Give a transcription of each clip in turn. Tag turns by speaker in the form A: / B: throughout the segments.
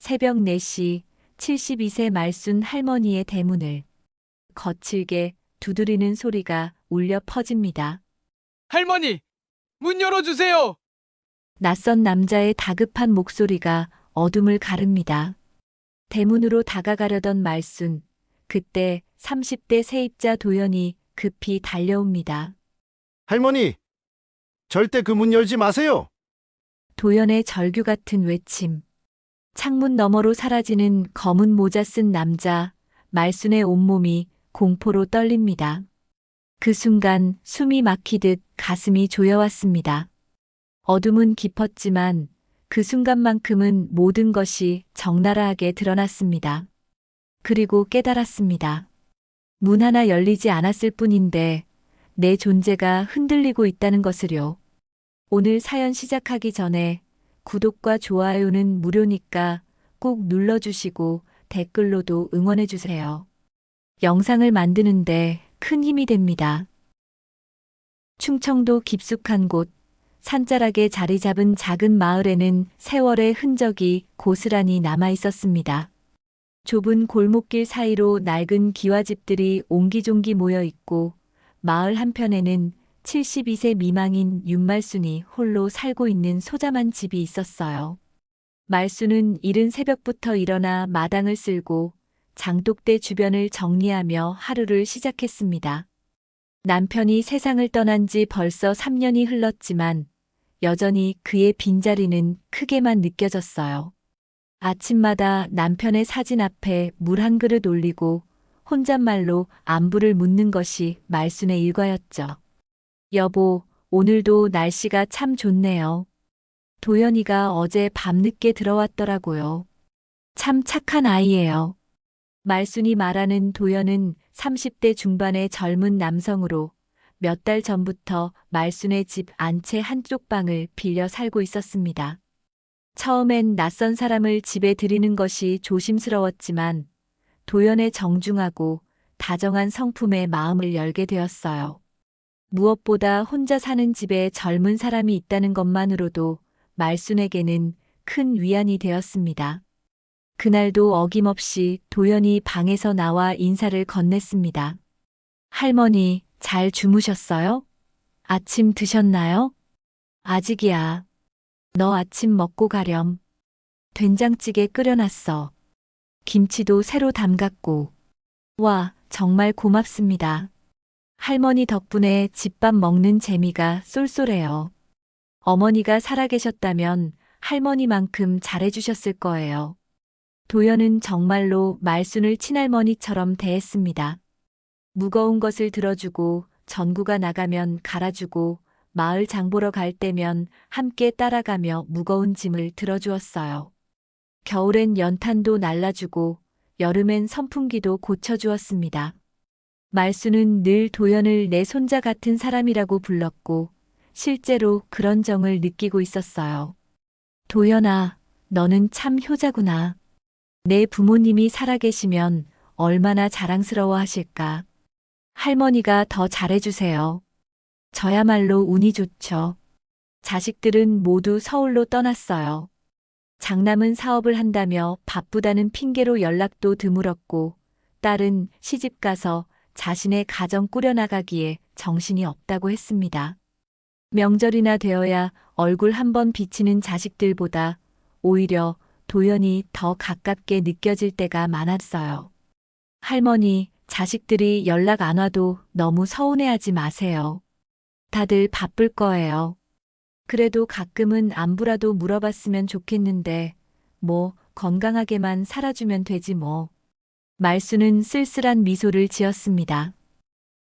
A: 새벽 4시 72세 말순 할머니의 대문을 거칠게 두드리는 소리가 울려 퍼집니다.
B: 할머니, 문 열어주세요!
A: 낯선 남자의 다급한 목소리가 어둠을 가릅니다. 대문으로 다가가려던 말순, 그때 30대 세입자 도연이 급히 달려옵니다.
C: 할머니, 절대 그 문 열지 마세요.
A: 도연의 절규 같은 외침. 창문 너머로 사라지는 검은 모자 쓴 남자, 말순의 온몸이 공포로 떨립니다. 그 순간 숨이 막히듯 가슴이 조여왔습니다. 어둠은 깊었지만 그 순간만큼은 모든 것이 적나라하게 드러났습니다. 그리고 깨달았습니다. 문 하나 열리지 않았을 뿐인데 내 존재가 흔들리고 있다는 것을요. 오늘 사연 시작하기 전에 구독과 좋아요는 무료니까 꼭 눌러주시고 댓글로도 응원해주세요. 영상을 만드는데 큰 힘이 됩니다. 충청도 깊숙한 곳, 산자락에 자리 잡은 작은 마을에는 세월의 흔적이 고스란히 남아 있었습니다. 좁은 골목길 사이로 낡은 기와집들이 옹기종기 모여 있고 마을 한편에는 72세 미망인 윤말순이 홀로 살고 있는 소잠한 집이 있었어요. 말순은 이른 새벽부터 일어나 마당을 쓸고 장독대 주변을 정리하며 하루를 시작했습니다. 남편이 세상을 떠난 지 벌써 3년이 흘렀지만 여전히 그의 빈자리는 크게만 느껴졌어요. 아침마다 남편의 사진 앞에 물 한 그릇 올리고 혼잣말로 안부를 묻는 것이 말순의 일과였죠. 여보, 오늘도 날씨가 참 좋네요. 도연이가 어제 밤늦게 들어왔더라고요. 참 착한 아이예요. 말순이 말하는 도연은 30대 중반의 젊은 남성으로 몇 달 전부터 말순의 집 안채 한쪽 방을 빌려 살고 있었습니다. 처음엔 낯선 사람을 집에 들이는 것이 조심스러웠지만 도연의 정중하고 다정한 성품에 마음을 열게 되었어요. 무엇보다 혼자 사는 집에 젊은 사람이 있다는 것만으로도 말순에게는 큰 위안이 되었습니다. 그날도 어김없이 도연이 방에서 나와 인사를 건넸습니다. 할머니, 잘 주무셨어요? 아침 드셨나요? 아직이야. 너 아침 먹고 가렴. 된장찌개 끓여놨어. 김치도 새로 담갔고. 와, 정말 고맙습니다. 할머니 덕분에 집밥 먹는 재미가 쏠쏠해요. 어머니가 살아계셨다면 할머니만큼 잘해주셨을 거예요. 도연은 정말로 말순을 친할머니처럼 대했습니다. 무거운 것을 들어주고 전구가 나가면 갈아주고 마을 장 보러 갈 때면 함께 따라가며 무거운 짐을 들어주었어요. 겨울엔 연탄도 날라주고 여름엔 선풍기도 고쳐주었습니다. 말순은 늘 도연을 내 손자 같은 사람이라고 불렀고 실제로 그런 정을 느끼고 있었어요. 도연아, 너는 참 효자구나. 내 부모님이 살아계시면 얼마나 자랑스러워 하실까. 할머니가 더 잘해주세요. 저야말로 운이 좋죠. 자식들은 모두 서울로 떠났어요. 장남은 사업을 한다며 바쁘다는 핑계로 연락도 드물었고 딸은 시집가서 자신의 가정 꾸려나가기에 정신이 없다고 했습니다. 명절이나 되어야 얼굴 한번 비치는 자식들보다 오히려 도연이 더 가깝게 느껴질 때가 많았어요. 할머니, 자식들이 연락 안 와도 너무 서운해하지 마세요. 다들 바쁠 거예요. 그래도 가끔은 안부라도 물어봤으면 좋겠는데 뭐 건강하게만 살아주면 되지 뭐. 말순은 쓸쓸한 미소를 지었습니다.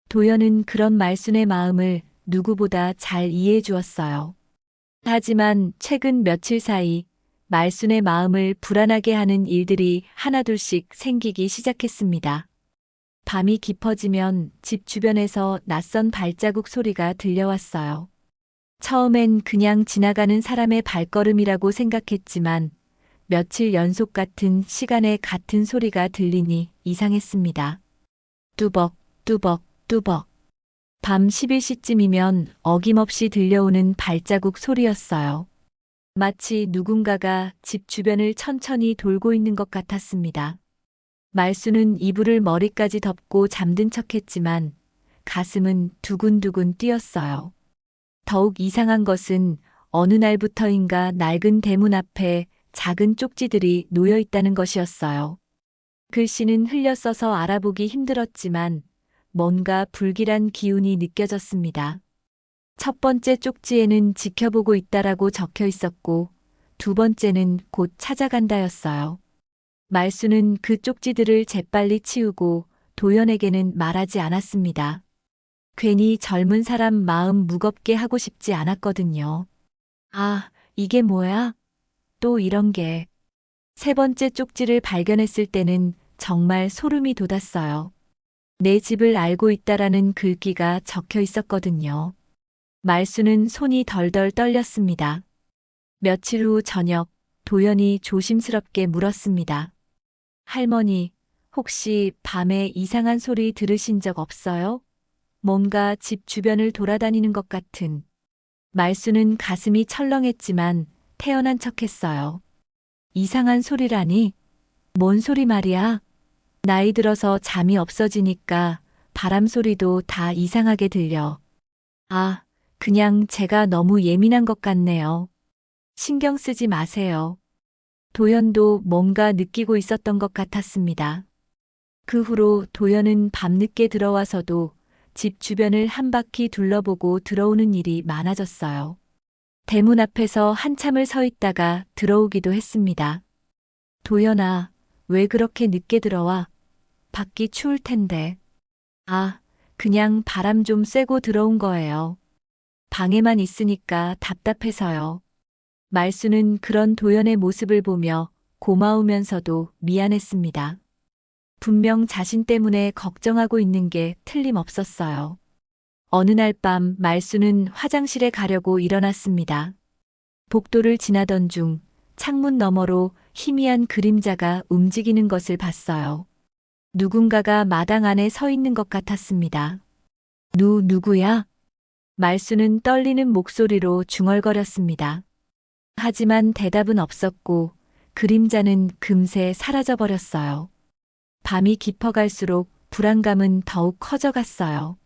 A: 도연은 그런 말순의 마음을 누구보다 잘 이해해 주었어요. 하지만 최근 며칠 사이 말순의 마음을 불안하게 하는 일들이 하나둘씩 생기기 시작했습니다. 밤이 깊어지면 집 주변에서 낯선 발자국 소리가 들려왔어요. 처음엔 그냥 지나가는 사람의 발걸음이라고 생각했지만 며칠 연속 같은 시간에 같은 소리가 들리니 이상했습니다. 뚜벅, 뚜벅, 뚜벅. 밤 11시쯤이면 어김없이 들려오는 발자국 소리였어요. 마치 누군가가 집 주변을 천천히 돌고 있는 것 같았습니다. 말수는 이불을 머리까지 덮고 잠든 척했지만 가슴은 두근두근 뛰었어요. 더욱 이상한 것은 어느 날부터인가 낡은 대문 앞에 작은 쪽지들이 놓여 있다는 것이었어요. 글씨는 흘려 써서 알아보기 힘들었지만 뭔가 불길한 기운이 느껴졌습니다. 첫 번째 쪽지에는 지켜보고 있다라고 적혀 있었고 두 번째는 곧 찾아간다였어요. 말수는 그 쪽지들을 재빨리 치우고 도연에게는 말하지 않았습니다. 괜히 젊은 사람 마음 무겁게 하고 싶지 않았거든요. 아, 이게 뭐야? 또 이런 게. 세 번째 쪽지를 발견했을 때는 정말 소름이 돋았어요. 내 집을 알고 있다라는 글귀가 적혀 있었거든요. 말수는 손이 덜덜 떨렸습니다. 며칠 후 저녁, 도연이 조심스럽게 물었습니다. 할머니, 혹시 밤에 이상한 소리 들으신 적 없어요? 뭔가 집 주변을 돌아다니는 것 같은. 말수는 가슴이 철렁했지만 태연한 척했어요. 이상한 소리라니? 뭔 소리 말이야? 나이 들어서 잠이 없어지니까 바람 소리도 다 이상하게 들려. 아, 그냥 제가 너무 예민한 것 같네요. 신경 쓰지 마세요. 도연도 뭔가 느끼고 있었던 것 같았습니다. 그 후로 도연은 밤늦게 들어와서도 집 주변을 한 바퀴 둘러보고 들어오는 일이 많아졌어요. 대문 앞에서 한참을 서 있다가 들어오기도 했습니다. 도연아, 왜 그렇게 늦게 들어와? 밖이 추울 텐데. 아, 그냥 바람 좀 쐬고 들어온 거예요. 방에만 있으니까 답답해서요. 말수는 그런 도연의 모습을 보며 고마우면서도 미안했습니다. 분명 자신 때문에 걱정하고 있는 게 틀림없었어요. 어느 날 밤 말수는 화장실에 가려고 일어났습니다. 복도를 지나던 중 창문 너머로 희미한 그림자가 움직이는 것을 봤어요. 누군가가 마당 안에 서 있는 것 같았습니다. 누구야? 말수는 떨리는 목소리로 중얼거렸습니다. 하지만 대답은 없었고 그림자는 금세 사라져버렸어요. 밤이 깊어갈수록 불안감은 더욱 커져갔어요.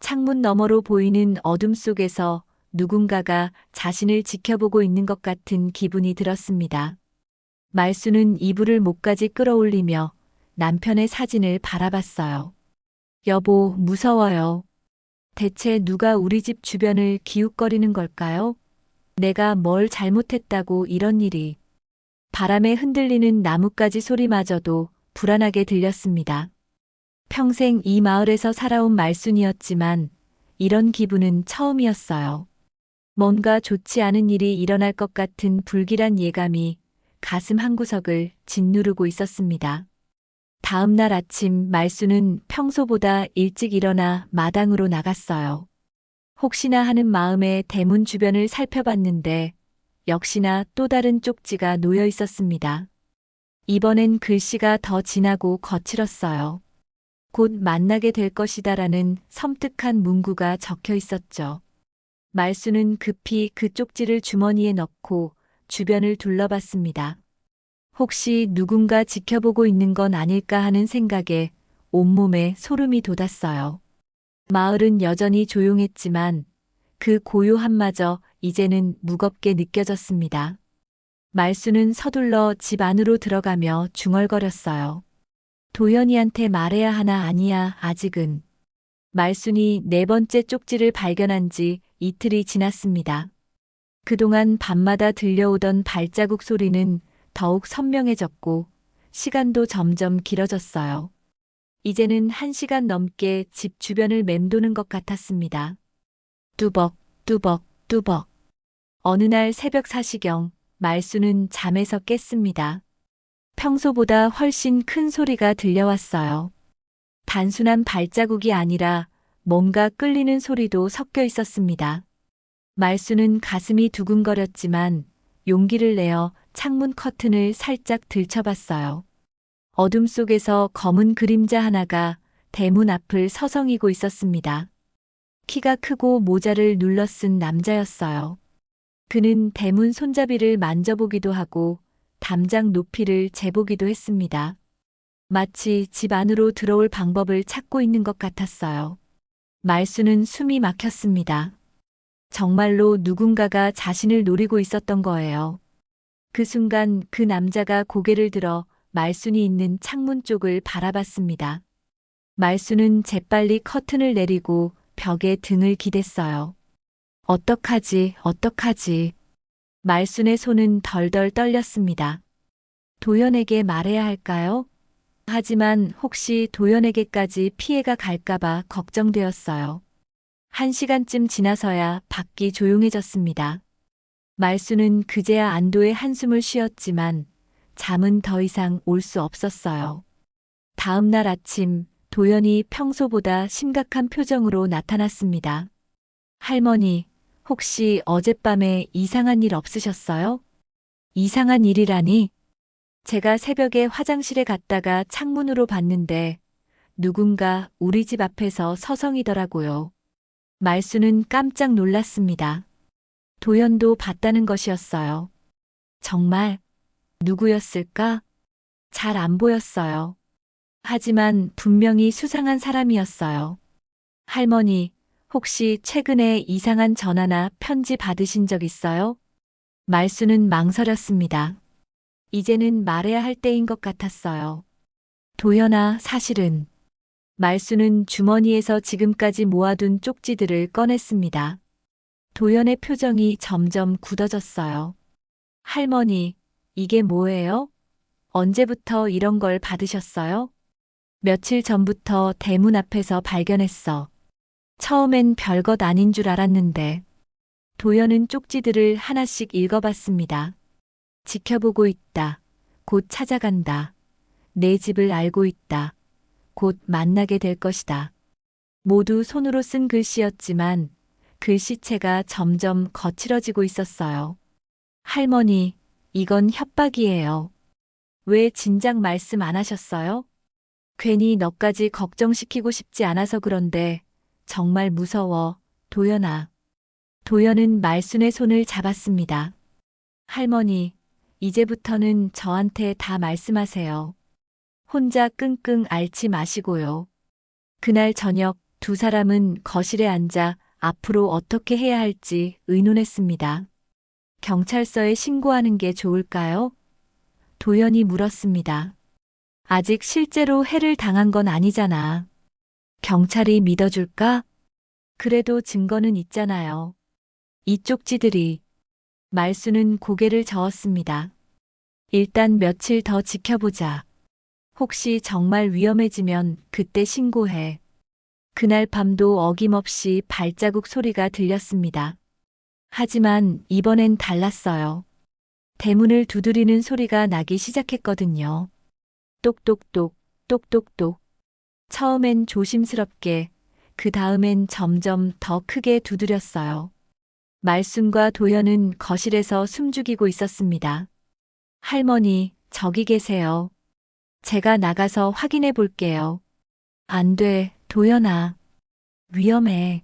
A: 창문 너머로 보이는 어둠 속에서 누군가가 자신을 지켜보고 있는 것 같은 기분이 들었습니다. 말수는 이불을 목까지 끌어올리며 남편의 사진을 바라봤어요. 여보, 무서워요. 대체 누가 우리 집 주변을 기웃거리는 걸까요? 내가 뭘 잘못했다고 이런 일이. 바람에 흔들리는 나뭇가지 소리마저도 불안하게 들렸습니다. 평생 이 마을에서 살아온 말순이었지만 이런 기분은 처음이었어요. 뭔가 좋지 않은 일이 일어날 것 같은 불길한 예감이 가슴 한구석을 짓누르고 있었습니다. 다음 날 아침 말수는 평소보다 일찍 일어나 마당으로 나갔어요. 혹시나 하는 마음에 대문 주변을 살펴봤는데 역시나 또 다른 쪽지가 놓여 있었습니다. 이번엔 글씨가 더 진하고 거칠었어요. 곧 만나게 될 것이다라는 섬뜩한 문구가 적혀 있었죠. 말수는 급히 그 쪽지를 주머니에 넣고 주변을 둘러봤습니다. 혹시 누군가 지켜보고 있는 건 아닐까 하는 생각에 온몸에 소름이 돋았어요. 마을은 여전히 조용했지만 그 고요함마저 이제는 무겁게 느껴졌습니다. 말수는 서둘러 집 안으로 들어가며 중얼거렸어요. 도연이한테 말해야 하나 아니야, 아직은. 말순이 네 번째 쪽지를 발견한 지 이틀이 지났습니다. 그동안 밤마다 들려오던 발자국 소리는 더욱 선명해졌고 시간도 점점 길어졌어요. 이제는 1시간 넘게 집 주변을 맴도는 것 같았습니다. 뚜벅, 뚜벅, 뚜벅. 어느 날 새벽 4시경 말수는 잠에서 깼습니다. 평소보다 훨씬 큰 소리가 들려왔어요. 단순한 발자국이 아니라 뭔가 끌리는 소리도 섞여 있었습니다. 말수는 가슴이 두근거렸지만 용기를 내어 창문 커튼을 살짝 들춰봤어요. 어둠 속에서 검은 그림자 하나가 대문 앞을 서성이고 있었습니다. 키가 크고 모자를 눌러 쓴 남자였어요. 그는 대문 손잡이를 만져보기도 하고 담장 높이를 재보기도 했습니다. 마치 집 안으로 들어올 방법을 찾고 있는 것 같았어요. 말수는 숨이 막혔습니다. 정말로 누군가가 자신을 노리고 있었던 거예요. 그 순간 그 남자가 고개를 들어 말순이 있는 창문 쪽을 바라봤습니다. 말수는 재빨리 커튼을 내리고 벽에 등을 기댔어요. 어떡하지, 어떡하지. 말순의 손은 덜덜 떨렸습니다. 도연에게 말해야 할까요? 하지만 혹시 도연에게까지 피해가 갈까봐 걱정되었어요. 1시간쯤 지나서야 밖이 조용해졌습니다. 말수는 그제야 안도의 한숨을 쉬었지만 잠은 더 이상 올 수 없었어요. 다음 날 아침 도연이 평소보다 심각한 표정으로 나타났습니다. 할머니, 혹시 어젯밤에 이상한 일 없으셨어요? 이상한 일이라니? 제가 새벽에 화장실에 갔다가 창문으로 봤는데 누군가 우리 집 앞에서 서성이더라고요. 말수는 깜짝 놀랐습니다. 도연도 봤다는 것이었어요. 정말 누구였을까? 잘 안 보였어요. 하지만 분명히 수상한 사람이었어요. 할머니, 혹시 최근에 이상한 전화나 편지 받으신 적 있어요? 말수는 망설였습니다. 이제는 말해야 할 때인 것 같았어요. 도연아, 사실은. 말수는 주머니에서 지금까지 모아둔 쪽지들을 꺼냈습니다. 도연의 표정이 점점 굳어졌어요. 할머니, 이게 뭐예요? 언제부터 이런 걸 받으셨어요? 며칠 전부터 대문 앞에서 발견했어. 처음엔 별것 아닌 줄 알았는데. 도연은 쪽지들을 하나씩 읽어봤습니다. 지켜보고 있다. 곧 찾아간다. 내 집을 알고 있다. 곧 만나게 될 것이다. 모두 손으로 쓴 글씨였지만 글씨체가 점점 거칠어지고 있었어요. 할머니, 이건 협박이에요. 왜 진작 말씀 안 하셨어요? 괜히 너까지 걱정시키고 싶지 않아서 그런데 정말 무서워, 도연아. 도연은 말순의 손을 잡았습니다. 할머니, 이제부터는 저한테 다 말씀하세요. 혼자 끙끙 앓지 마시고요. 그날 저녁 두 사람은 거실에 앉아 앞으로 어떻게 해야 할지 의논했습니다. 경찰서에 신고하는 게 좋을까요? 도연이 물었습니다. 아직 실제로 해를 당한 건 아니잖아. 경찰이 믿어줄까? 그래도 증거는 있잖아요. 이 쪽지들이. 말수는 고개를 저었습니다. 일단 며칠 더 지켜보자. 혹시 정말 위험해지면 그때 신고해. 그날 밤도 어김없이 발자국 소리가 들렸습니다. 하지만 이번엔 달랐어요. 대문을 두드리는 소리가 나기 시작했거든요. 똑똑똑, 똑똑똑. 처음엔 조심스럽게, 그 다음엔 점점 더 크게 두드렸어요. 말순과 도연은 거실에서 숨죽이고 있었습니다. 할머니, 저기 계세요. 제가 나가서 확인해 볼게요. 안 돼, 도연아. 위험해.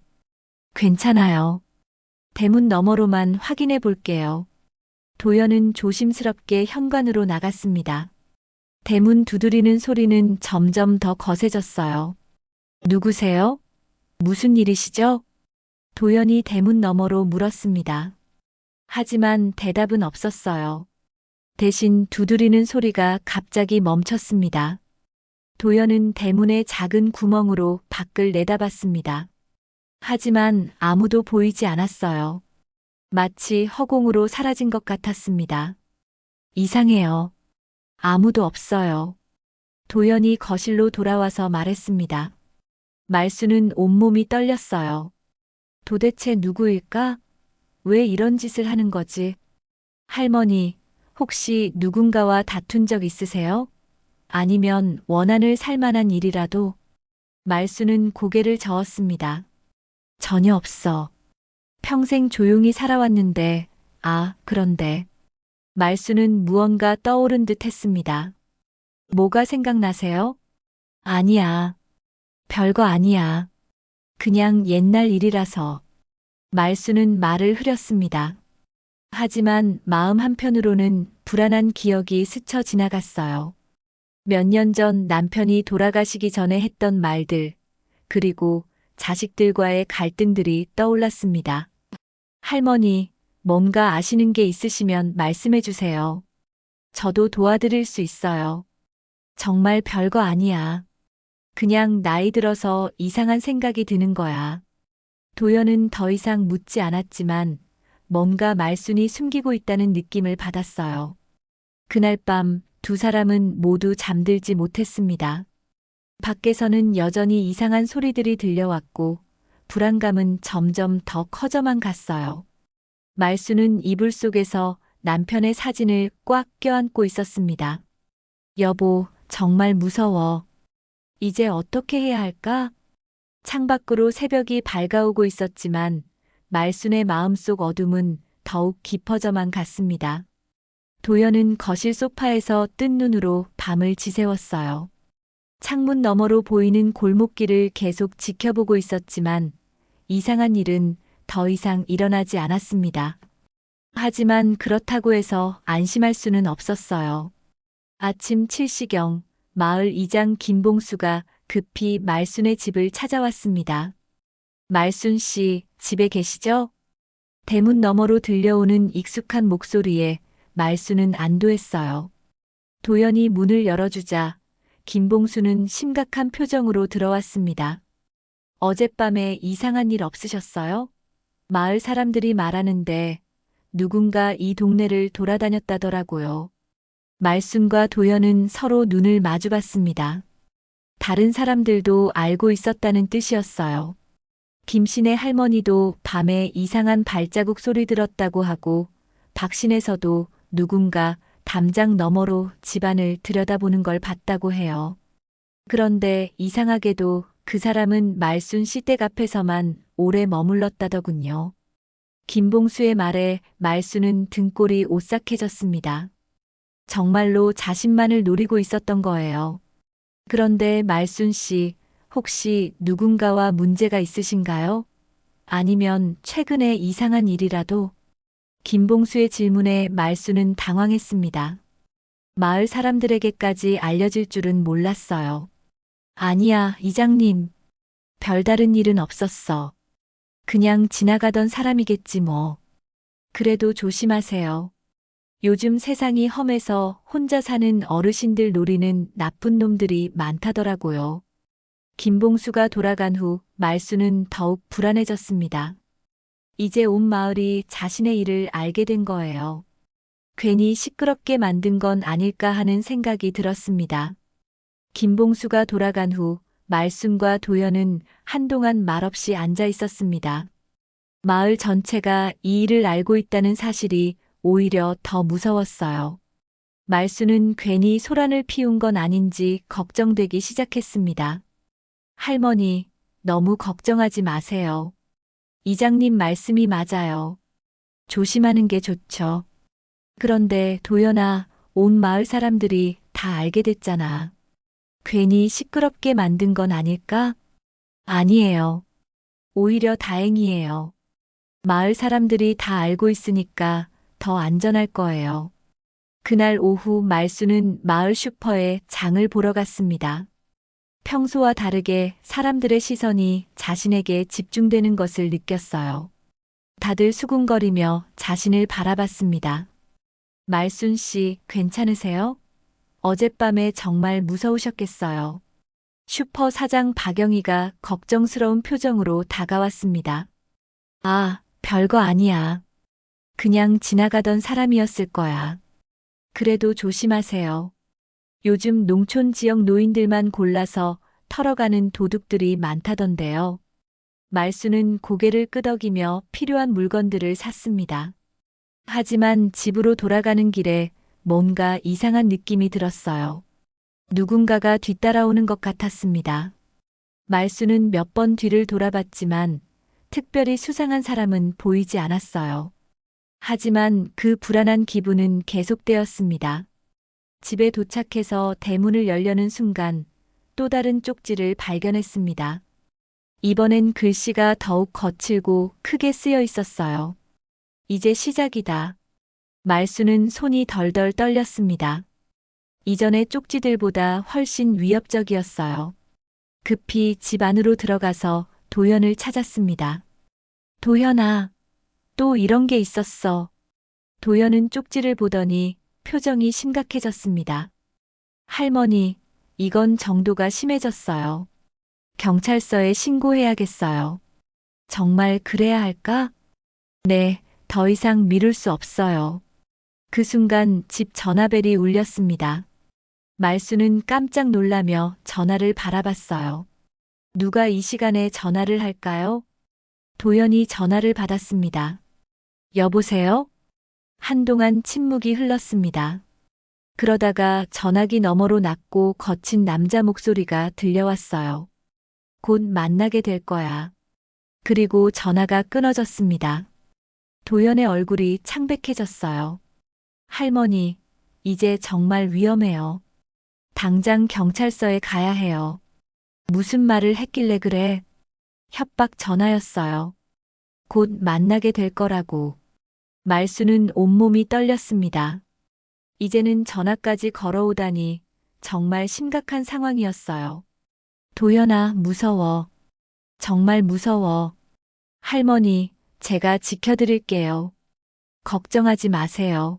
A: 괜찮아요. 대문 너머로만 확인해 볼게요. 도연은 조심스럽게 현관으로 나갔습니다. 대문 두드리는 소리는 점점 더 거세졌어요. 누구세요? 무슨 일이시죠? 도연이 대문 너머로 물었습니다. 하지만 대답은 없었어요. 대신 두드리는 소리가 갑자기 멈췄습니다. 도연은 대문의 작은 구멍으로 밖을 내다봤습니다. 하지만 아무도 보이지 않았어요. 마치 허공으로 사라진 것 같았습니다. 이상해요. 아무도 없어요. 도연이 거실로 돌아와서 말했습니다. 말수는 온몸이 떨렸어요. 도대체 누구일까? 왜 이런 짓을 하는 거지? 할머니, 혹시 누군가와 다툰 적 있으세요? 아니면 원한을 살 만한 일이라도? 말수는 고개를 저었습니다. 전혀 없어. 평생 조용히 살아왔는데, 그런데. 말수는 무언가 떠오른 듯 했습니다. 뭐가 생각나세요? 아니야. 별거 아니야. 그냥 옛날 일이라서. 말수는 말을 흐렸습니다. 하지만 마음 한편으로는 불안한 기억이 스쳐 지나갔어요. 몇 년 전 남편이 돌아가시기 전에 했던 말들, 그리고 자식들과의 갈등들이 떠올랐습니다. 할머니, 뭔가 아시는 게 있으시면 말씀해 주세요. 저도 도와드릴 수 있어요. 정말 별거 아니야. 그냥 나이 들어서 이상한 생각이 드는 거야. 도연은 더 이상 묻지 않았지만 뭔가 말순이 숨기고 있다는 느낌을 받았어요. 그날 밤 두 사람은 모두 잠들지 못했습니다. 밖에서는 여전히 이상한 소리들이 들려왔고 불안감은 점점 더 커져만 갔어요. 말순은 이불 속에서 남편의 사진을 꽉 껴안고 있었습니다. 여보, 정말 무서워. 이제 어떻게 해야 할까? 창밖으로 새벽이 밝아오고 있었지만 말순의 마음속 어둠은 더욱 깊어져만 갔습니다. 도연은 거실 소파에서 뜬 눈으로 밤을 지새웠어요. 창문 너머로 보이는 골목길을 계속 지켜보고 있었지만 이상한 일은 더 이상 일어나지 않았습니다. 하지만 그렇다고 해서 안심할 수는 없었어요. 아침 7시경 마을 이장 김봉수가 급히 말순의 집을 찾아왔습니다. 말순 씨, 집에 계시죠? 대문 너머로 들려오는 익숙한 목소리에 말순은 안도했어요. 도연이 문을 열어주자 김봉수는 심각한 표정으로 들어왔습니다. 어젯밤에 이상한 일 없으셨어요? 마을 사람들이 말하는데 누군가 이 동네를 돌아다녔다더라고요. 말순과 도연은 서로 눈을 마주봤습니다. 다른 사람들도 알고 있었다는 뜻이었어요. 김신의 할머니도 밤에 이상한 발자국 소리 들었다고 하고 박신에서도 누군가 담장 너머로 집안을 들여다보는 걸 봤다고 해요. 그런데 이상하게도 그 사람은 말순 씨댁 앞에서만 오래 머물렀다더군요. 김봉수의 말에 말순은 등골이 오싹해졌습니다. 정말로 자신만을 노리고 있었던 거예요. 그런데 말순 씨, 혹시 누군가와 문제가 있으신가요? 아니면 최근에 이상한 일이라도? 김봉수의 질문에 말순은 당황했습니다. 마을 사람들에게까지 알려질 줄은 몰랐어요. 아니야, 이장님. 별다른 일은 없었어. 그냥 지나가던 사람이겠지 뭐. 그래도 조심하세요. 요즘 세상이 험해서 혼자 사는 어르신들 노리는 나쁜 놈들이 많다더라고요. 김봉수가 돌아간 후 말순은 더욱 불안해졌습니다. 이제 온 마을이 자신의 일을 알게 된 거예요. 괜히 시끄럽게 만든 건 아닐까 하는 생각이 들었습니다. 김봉수가 돌아간 후 말순과 도연은 한동안 말없이 앉아 있었습니다. 마을 전체가 이 일을 알고 있다는 사실이 오히려 더 무서웠어요. 말순은 괜히 소란을 피운 건 아닌지 걱정되기 시작했습니다. 할머니, 너무 걱정하지 마세요. 이장님 말씀이 맞아요. 조심하는 게 좋죠. 그런데 도연아, 온 마을 사람들이 다 알게 됐잖아. 괜히 시끄럽게 만든 건 아닐까? 아니에요. 오히려 다행이에요. 마을 사람들이 다 알고 있으니까 더 안전할 거예요. 그날 오후 말순은 마을 슈퍼에 장을 보러 갔습니다. 평소와 다르게 사람들의 시선이 자신에게 집중되는 것을 느꼈어요. 다들 수군거리며 자신을 바라봤습니다. 말순 씨, 괜찮으세요? 어젯밤에 정말 무서우셨겠어요. 슈퍼 사장 박영희가 걱정스러운 표정으로 다가왔습니다. 아, 별거 아니야. 그냥 지나가던 사람이었을 거야. 그래도 조심하세요. 요즘 농촌 지역 노인들만 골라서 털어가는 도둑들이 많다던데요. 말순은 고개를 끄덕이며 필요한 물건들을 샀습니다. 하지만 집으로 돌아가는 길에 뭔가 이상한 느낌이 들었어요. 누군가가 뒤따라오는 것 같았습니다. 말순은 몇 번 뒤를 돌아봤지만 특별히 수상한 사람은 보이지 않았어요. 하지만 그 불안한 기분은 계속되었습니다. 집에 도착해서 대문을 열려는 순간 또 다른 쪽지를 발견했습니다. 이번엔 글씨가 더욱 거칠고 크게 쓰여 있었어요. 이제 시작이다. 말수는 손이 덜덜 떨렸습니다. 이전의 쪽지들보다 훨씬 위협적이었어요. 급히 집 안으로 들어가서 도연을 찾았습니다. 도연아, 또 이런 게 있었어. 도연은 쪽지를 보더니 표정이 심각해졌습니다. 할머니, 이건 정도가 심해졌어요. 경찰서에 신고해야겠어요. 정말 그래야 할까? 네, 더 이상 미룰 수 없어요. 그 순간 집 전화벨이 울렸습니다. 말수는 깜짝 놀라며 전화를 바라봤어요. 누가 이 시간에 전화를 할까요? 도연이 전화를 받았습니다. 여보세요? 한동안 침묵이 흘렀습니다. 그러다가 전화기 너머로 낮고 거친 남자 목소리가 들려왔어요. 곧 만나게 될 거야. 그리고 전화가 끊어졌습니다. 도연의 얼굴이 창백해졌어요. 할머니, 이제 정말 위험해요. 당장 경찰서에 가야 해요. 무슨 말을 했길래 그래? 협박 전화였어요. 곧 만나게 될 거라고. 말수는 온몸이 떨렸습니다. 이제는 전화까지 걸어오다니 정말 심각한 상황이었어요. 도연아, 무서워. 정말 무서워. 할머니, 제가 지켜드릴게요. 걱정하지 마세요.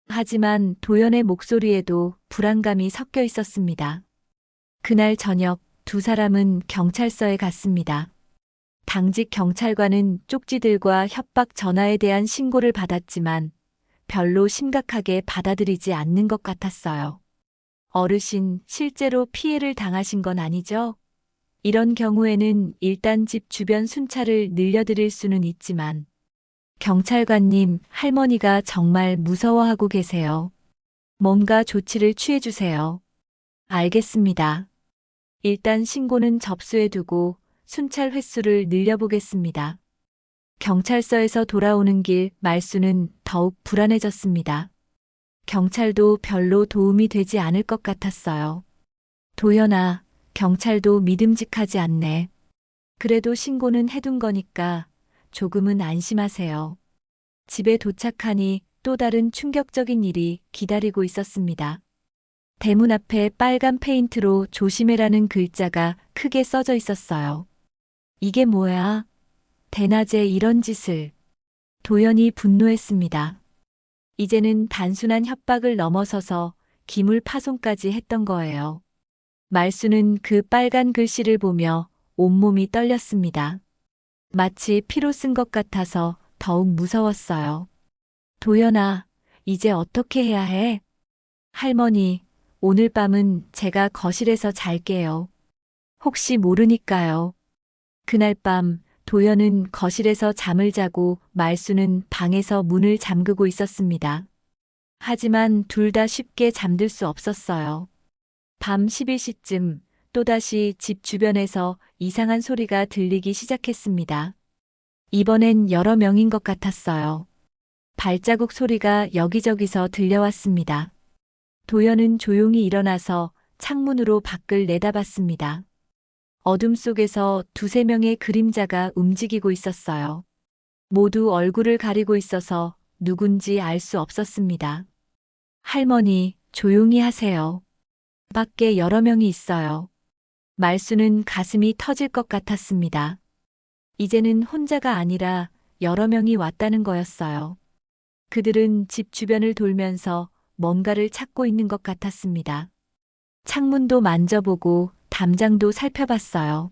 A: 하지만 도연의 목소리에도 불안감이 섞여 있었습니다. 그날 저녁 두 사람은 경찰서에 갔습니다. 당직 경찰관은 쪽지들과 협박 전화에 대한 신고를 받았지만 별로 심각하게 받아들이지 않는 것 같았어요. 어르신, 실제로 피해를 당하신 건 아니죠? 이런 경우에는 일단 집 주변 순찰을 늘려드릴 수는 있지만 경찰관님, 할머니가 정말 무서워하고 계세요. 뭔가 조치를 취해주세요. 알겠습니다. 일단 신고는 접수해두고 순찰 횟수를 늘려보겠습니다. 경찰서에서 돌아오는 길 말수는 더욱 불안해졌습니다. 경찰도 별로 도움이 되지 않을 것 같았어요. 도연아, 경찰도 믿음직하지 않네. 그래도 신고는 해둔 거니까 조금은 안심하세요. 집에 도착하니 또 다른 충격적인 일이 기다리고 있었습니다. 대문 앞에 빨간 페인트로 조심해라는 글자가 크게 써져 있었어요. 이게 뭐야? 대낮에 이런 짓을. 도연이 분노했습니다. 이제는 단순한 협박을 넘어서서 기물 파손까지 했던 거예요. 말수는 그 빨간 글씨를 보며 온몸이 떨렸습니다. 마치 피로 쓴 것 같아서 더욱 무서웠어요. 도연아, 이제 어떻게 해야 해? 할머니, 오늘 밤은 제가 거실에서 잘게요. 혹시 모르니까요. 그날 밤 도연은 거실에서 잠을 자고 말수는 방에서 문을 잠그고 있었습니다. 하지만 둘 다 쉽게 잠들 수 없었어요. 밤 11시쯤 또다시 집 주변에서 이상한 소리가 들리기 시작했습니다. 이번엔 여러 명인 것 같았어요. 발자국 소리가 여기저기서 들려왔습니다. 도연은 조용히 일어나서 창문으로 밖을 내다봤습니다. 어둠 속에서 두세 명의 그림자가 움직이고 있었어요. 모두 얼굴을 가리고 있어서 누군지 알 수 없었습니다. 할머니, 조용히 하세요. 밖에 여러 명이 있어요. 말수는 가슴이 터질 것 같았습니다. 이제는 혼자가 아니라 여러 명이 왔다는 거였어요. 그들은 집 주변을 돌면서 뭔가를 찾고 있는 것 같았습니다. 창문도 만져보고 담장도 살펴봤어요.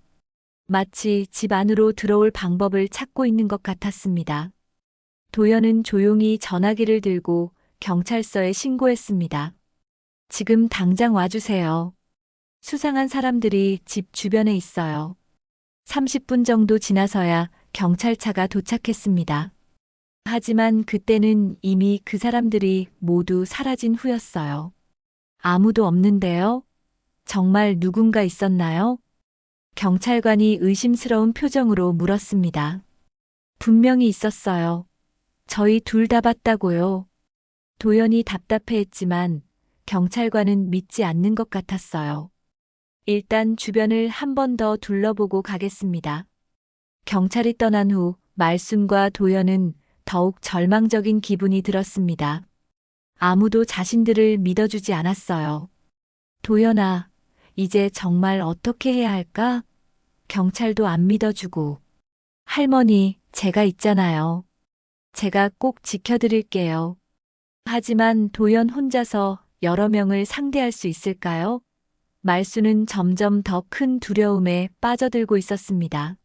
A: 마치 집 안으로 들어올 방법을 찾고 있는 것 같았습니다. 도연은 조용히 전화기를 들고 경찰서에 신고했습니다. 지금 당장 와주세요. 수상한 사람들이 집 주변에 있어요. 30분 정도 지나서야 경찰차가 도착했습니다. 하지만 그때는 이미 그 사람들이 모두 사라진 후였어요. 아무도 없는데요? 정말 누군가 있었나요? 경찰관이 의심스러운 표정으로 물었습니다. 분명히 있었어요. 저희 둘 다 봤다고요. 도연이 답답해했지만 경찰관은 믿지 않는 것 같았어요. 일단 주변을 한 번 더 둘러보고 가겠습니다. 경찰이 떠난 후 말순과 도연은 더욱 절망적인 기분이 들었습니다. 아무도 자신들을 믿어주지 않았어요. 도연아, 이제 정말 어떻게 해야 할까? 경찰도 안 믿어주고. 할머니, 제가 있잖아요. 제가 꼭 지켜드릴게요. 하지만 도연 혼자서 여러 명을 상대할 수 있을까요? 말수는 점점 더 큰 두려움에 빠져들고 있었습니다.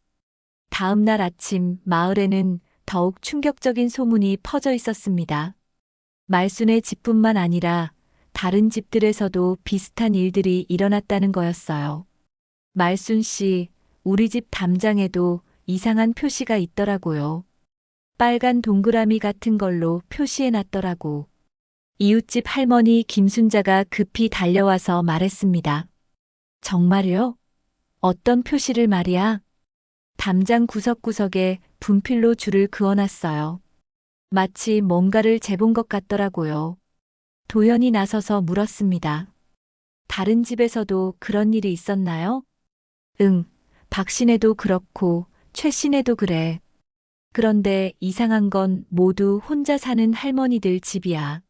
A: 다음 날 아침 마을에는 더욱 충격적인 소문이 퍼져 있었습니다. 말순의 집뿐만 아니라 다른 집들에서도 비슷한 일들이 일어났다는 거였어요. 말순 씨, 우리 집 담장에도 이상한 표시가 있더라고요. 빨간 동그라미 같은 걸로 표시해 놨더라고. 이웃집 할머니 김순자가 급히 달려와서 말했습니다. 정말요? 어떤 표시를 말이야? 담장 구석구석에 분필로 줄을 그어놨어요. 마치 뭔가를 재본 것 같더라고요. 도연이 나서서 물었습니다. 다른 집에서도 그런 일이 있었나요? 응, 박씨네도 그렇고 최씨네도 그래. 그런데 이상한 건 모두 혼자 사는 할머니들 집이야.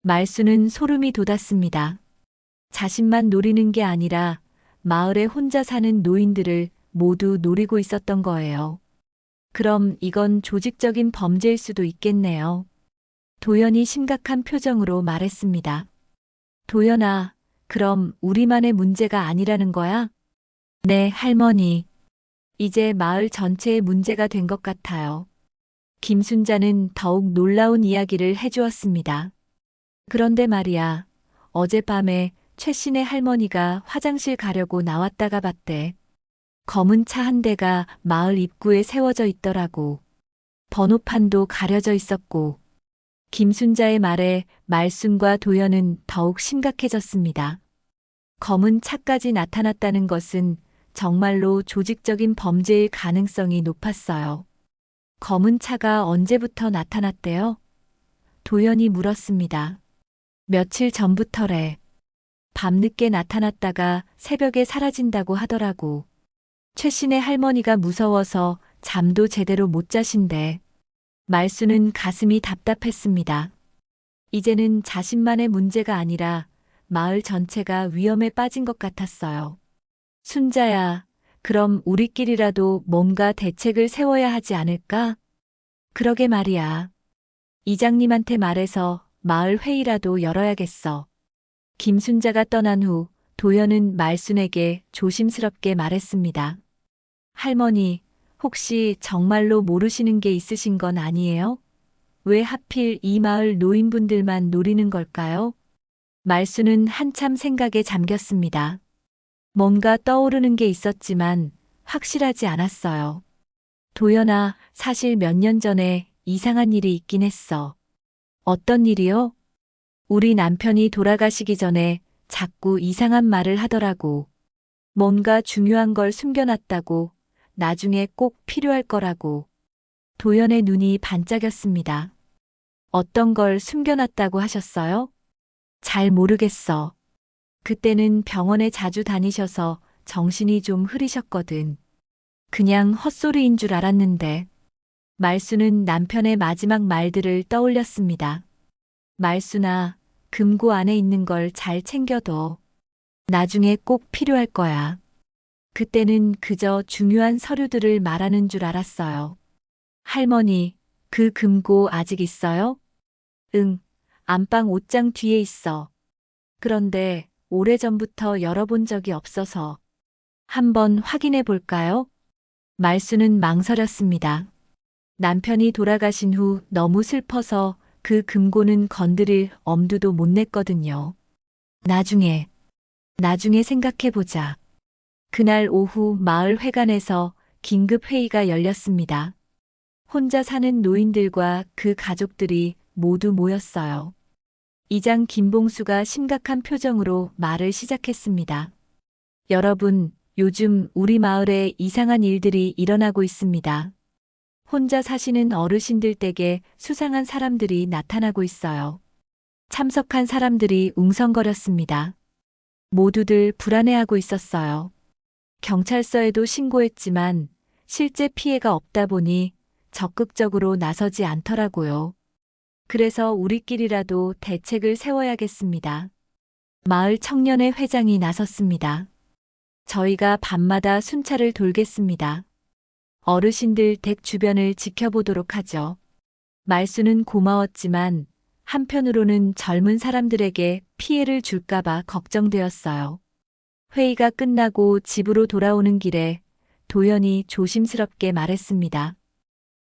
A: 말수는 소름이 돋았습니다. 자신만 노리는 게 아니라 마을에 혼자 사는 노인들을 모두 노리고 있었던 거예요. 그럼 이건 조직적인 범죄일 수도 있겠네요. 도연이 심각한 표정으로 말했습니다. 도연아, 그럼 우리만의 문제가 아니라는 거야? 네, 할머니. 이제 마을 전체의 문제가 된 것 같아요. 김순자는 더욱 놀라운 이야기를 해주었습니다. 그런데 말이야, 어젯밤에 최씨네 할머니가 화장실 가려고 나왔다가 봤대. 검은 차 한 대가 마을 입구에 세워져 있더라고. 번호판도 가려져 있었고. 김순자의 말에 말순과 도연은 더욱 심각해졌습니다. 검은 차까지 나타났다는 것은 정말로 조직적인 범죄일 가능성이 높았어요. 검은 차가 언제부터 나타났대요? 도연이 물었습니다. 며칠 전부터래. 밤늦게 나타났다가 새벽에 사라진다고 하더라고. 최씨네 할머니가 무서워서 잠도 제대로 못 자신대. 말수는 가슴이 답답했습니다. 이제는 자신만의 문제가 아니라 마을 전체가 위험에 빠진 것 같았어요. 순자야, 그럼 우리끼리라도 뭔가 대책을 세워야 하지 않을까? 그러게 말이야. 이장님한테 말해서 마을 회의라도 열어야겠어. 김순자가 떠난 후 도연은 말순에게 조심스럽게 말했습니다. 할머니, 혹시 정말로 모르시는 게 있으신 건 아니에요? 왜 하필 이 마을 노인분들만 노리는 걸까요? 말수는 한참 생각에 잠겼습니다. 뭔가 떠오르는 게 있었지만 확실하지 않았어요. 도연아, 사실 몇 년 전에 이상한 일이 있긴 했어. 어떤 일이요? 우리 남편이 돌아가시기 전에 자꾸 이상한 말을 하더라고. 뭔가 중요한 걸 숨겨놨다고, 나중에 꼭 필요할 거라고. 도연의 눈이 반짝였습니다. 어떤 걸 숨겨놨다고 하셨어요? 잘 모르겠어. 그때는 병원에 자주 다니셔서 정신이 좀 흐리셨거든. 그냥 헛소리인 줄 알았는데. 말수는 남편의 마지막 말들을 떠올렸습니다. 말수나, 금고 안에 있는 걸 잘 챙겨둬. 나중에 꼭 필요할 거야. 그때는 그저 중요한 서류들을 말하는 줄 알았어요. 할머니, 그 금고 아직 있어요? 응, 안방 옷장 뒤에 있어. 그런데 오래전부터 열어본 적이 없어서. 한번 확인해 볼까요? 말수는 망설였습니다. 남편이 돌아가신 후 너무 슬퍼서 그 금고는 건드릴 엄두도 못 냈거든요. 나중에 생각해보자. 그날 오후 마을 회관에서 긴급 회의가 열렸습니다. 혼자 사는 노인들과 그 가족들이 모두 모였어요. 이장 김봉수가 심각한 표정으로 말을 시작했습니다. 여러분, 요즘 우리 마을에 이상한 일들이 일어나고 있습니다. 혼자 사시는 어르신들 댁에 수상한 사람들이 나타나고 있어요. 참석한 사람들이 웅성거렸습니다. 모두들 불안해하고 있었어요. 경찰서에도 신고했지만 실제 피해가 없다 보니 적극적으로 나서지 않더라고요. 그래서 우리끼리라도 대책을 세워야겠습니다. 마을 청년회 회장이 나섰습니다. 저희가 밤마다 순찰을 돌겠습니다. 어르신들 댁 주변을 지켜보도록 하죠. 말수는 고마웠지만 한편으로는 젊은 사람들에게 피해를 줄까봐 걱정되었어요. 회의가 끝나고 집으로 돌아오는 길에 도연이 조심스럽게 말했습니다.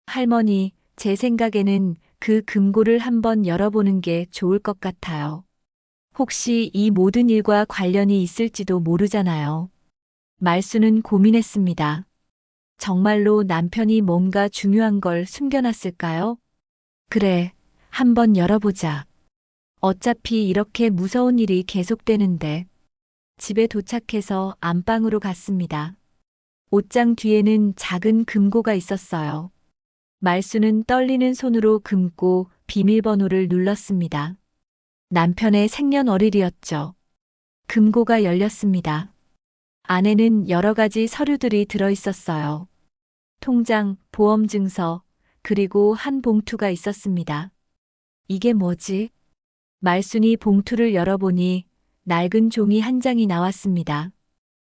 A: 할머니, 제 생각에는 그 금고를 한번 열어보는 게 좋을 것 같아요. 혹시 이 모든 일과 관련이 있을지도 모르잖아요. 말수는 고민했습니다. 정말로 남편이 뭔가 중요한 걸 숨겨놨을까요? 그래, 한번 열어보자. 어차피 이렇게 무서운 일이 계속되는데. 집에 도착해서 안방으로 갔습니다. 옷장 뒤에는 작은 금고가 있었어요. 말수는 떨리는 손으로 금고 비밀번호를 눌렀습니다. 남편의 생년월일이었죠. 금고가 열렸습니다. 안에는 여러 가지 서류들이 들어 있었어요. 통장, 보험증서, 그리고 한 봉투가 있었습니다. 이게 뭐지? 말순이 봉투를 열어보니 낡은 종이 한 장이 나왔습니다.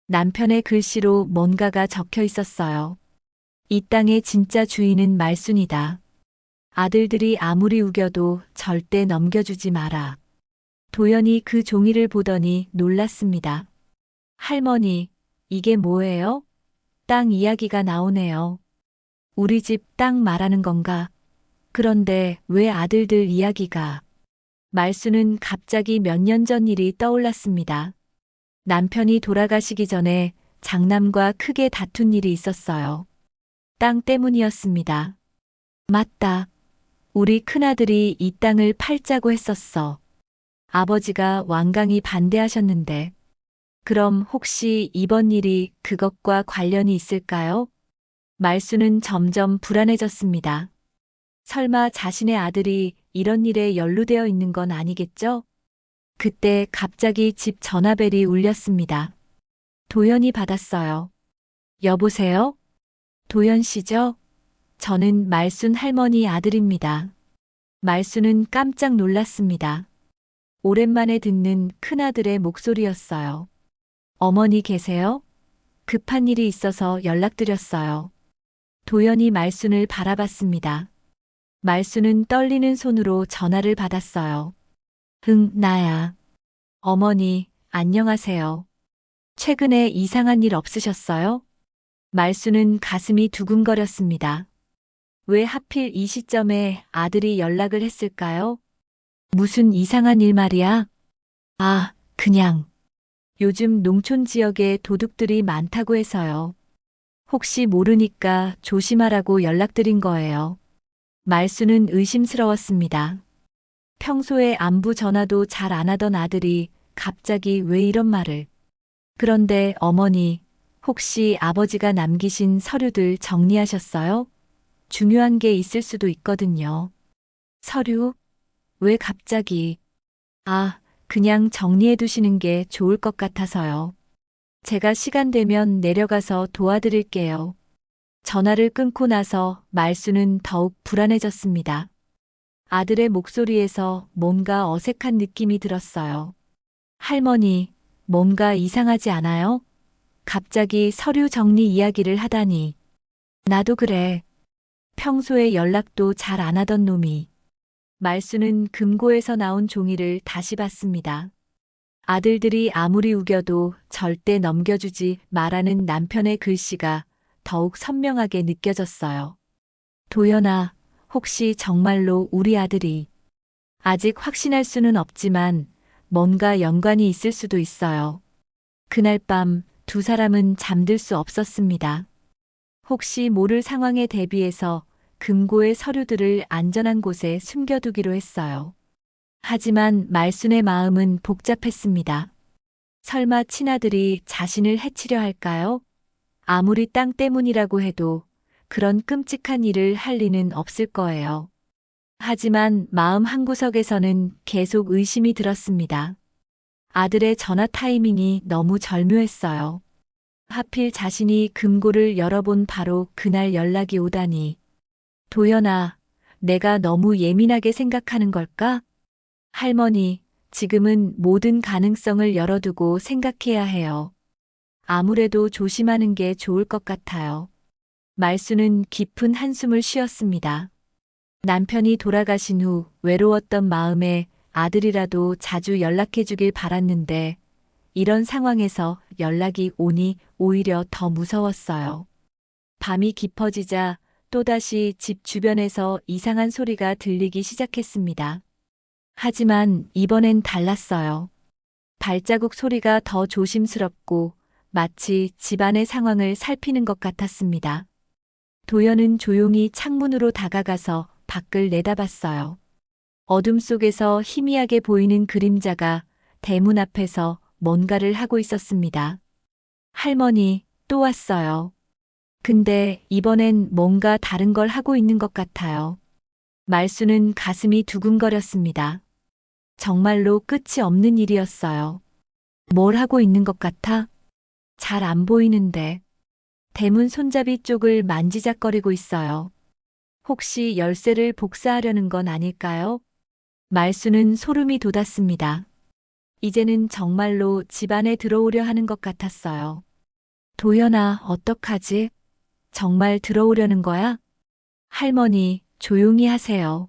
A: 남편의 글씨로 뭔가가 적혀 있었어요. 이 땅의 진짜 주인은 말순이다. 아들들이 아무리 우겨도 절대 넘겨주지 마라. 도연이 그 종이를 보더니 놀랐습니다. 할머니, 이게 뭐예요? 땅 이야기가 나오네요. 우리 집 땅 말하는 건가? 그런데 왜 아들들 이야기가? 말수는 갑자기 몇 년 전 일이 떠올랐습니다. 남편이 돌아가시기 전에 장남과 크게 다툰 일이 있었어요. 땅 때문이었습니다. 맞다. 우리 큰아들이 이 땅을 팔자고 했었어. 아버지가 완강히 반대하셨는데. 그럼 혹시 이번 일이 그것과 관련이 있을까요? 말수는 점점 불안해졌습니다. 설마 자신의 아들이 이런 일에 연루되어 있는 건 아니겠죠? 그때 갑자기 집 전화벨이 울렸습니다. 도연이 받았어요. 여보세요? 도연 씨죠? 저는 말순 할머니 아들입니다. 말순은 깜짝 놀랐습니다. 오랜만에 듣는 큰아들의 목소리였어요. 어머니 계세요? 급한 일이 있어서 연락드렸어요. 도연이 말순을 바라봤습니다. 말순은 떨리는 손으로 전화를 받았어요. 응, 나야. 어머니, 안녕하세요. 최근에 이상한 일 없으셨어요? 말순은 가슴이 두근거렸습니다. 왜 하필 이 시점에 아들이 연락을 했을까요? 무슨 이상한 일 말이야? 아, 그냥. 요즘 농촌 지역에 도둑들이 많다고 해서요. 혹시 모르니까 조심하라고 연락드린 거예요. 말수는 의심스러웠습니다. 평소에 안부 전화도 잘 안 하던 아들이 갑자기 왜 이런 말을. 그런데 어머니, 혹시 아버지가 남기신 서류들 정리하셨어요? 중요한 게 있을 수도 있거든요. 서류? 왜 갑자기? 아, 그냥 정리해 두시는 게 좋을 것 같아서요. 제가 시간 되면 내려가서 도와드릴게요. 전화를 끊고 나서 말수는 더욱 불안해졌습니다. 아들의 목소리에서 뭔가 어색한 느낌이 들었어요. 할머니, 뭔가 이상하지 않아요? 갑자기 서류 정리 이야기를 하다니. 나도 그래. 평소에 연락도 잘 안 하던 놈이. 말수는 금고에서 나온 종이를 다시 봤습니다. 아들들이 아무리 우겨도 절대 넘겨주지 말라는 남편의 글씨가 더욱 선명하게 느껴졌어요. 도연아, 혹시 정말로 우리 아들이. 아직 확신할 수는 없지만 뭔가 연관이 있을 수도 있어요. 그날 밤 두 사람은 잠들 수 없었습니다. 혹시 모를 상황에 대비해서 금고의 서류들을 안전한 곳에 숨겨두기로 했어요. 하지만 말순의 마음은 복잡했습니다. 설마 친아들이 자신을 해치려 할까요? 아무리 땅 때문이라고 해도 그런 끔찍한 일을 할 리는 없을 거예요. 하지만 마음 한구석에서는 계속 의심이 들었습니다. 아들의 전화 타이밍이 너무 절묘했어요. 하필 자신이 금고를 열어본 바로 그날 연락이 오다니. 도연아, 내가 너무 예민하게 생각하는 걸까? 할머니, 지금은 모든 가능성을 열어두고 생각해야 해요. 아무래도 조심하는 게 좋을 것 같아요. 말수는 깊은 한숨을 쉬었습니다. 남편이 돌아가신 후 외로웠던 마음에 아들이라도 자주 연락해 주길 바랐는데 이런 상황에서 연락이 오니 오히려 더 무서웠어요. 밤이 깊어지자 또다시 집 주변에서 이상한 소리가 들리기 시작했습니다. 하지만 이번엔 달랐어요. 발자국 소리가 더 조심스럽고 마치 집안의 상황을 살피는 것 같았습니다. 도연은 조용히 창문으로 다가가서 밖을 내다봤어요. 어둠 속에서 희미하게 보이는 그림자가 대문 앞에서 뭔가를 하고 있었습니다. 할머니, 또 왔어요. 근데 이번엔 뭔가 다른 걸 하고 있는 것 같아요. 말수는 가슴이 두근거렸습니다. 정말로 끝이 없는 일이었어요. 뭘 하고 있는 것 같아? 잘 안 보이는데. 대문 손잡이 쪽을 만지작거리고 있어요. 혹시 열쇠를 복사하려는 건 아닐까요? 말수는 소름이 돋았습니다. 이제는 정말로 집 안에 들어오려 하는 것 같았어요. 도연아, 어떡하지? 정말 들어오려는 거야? 할머니, 조용히 하세요.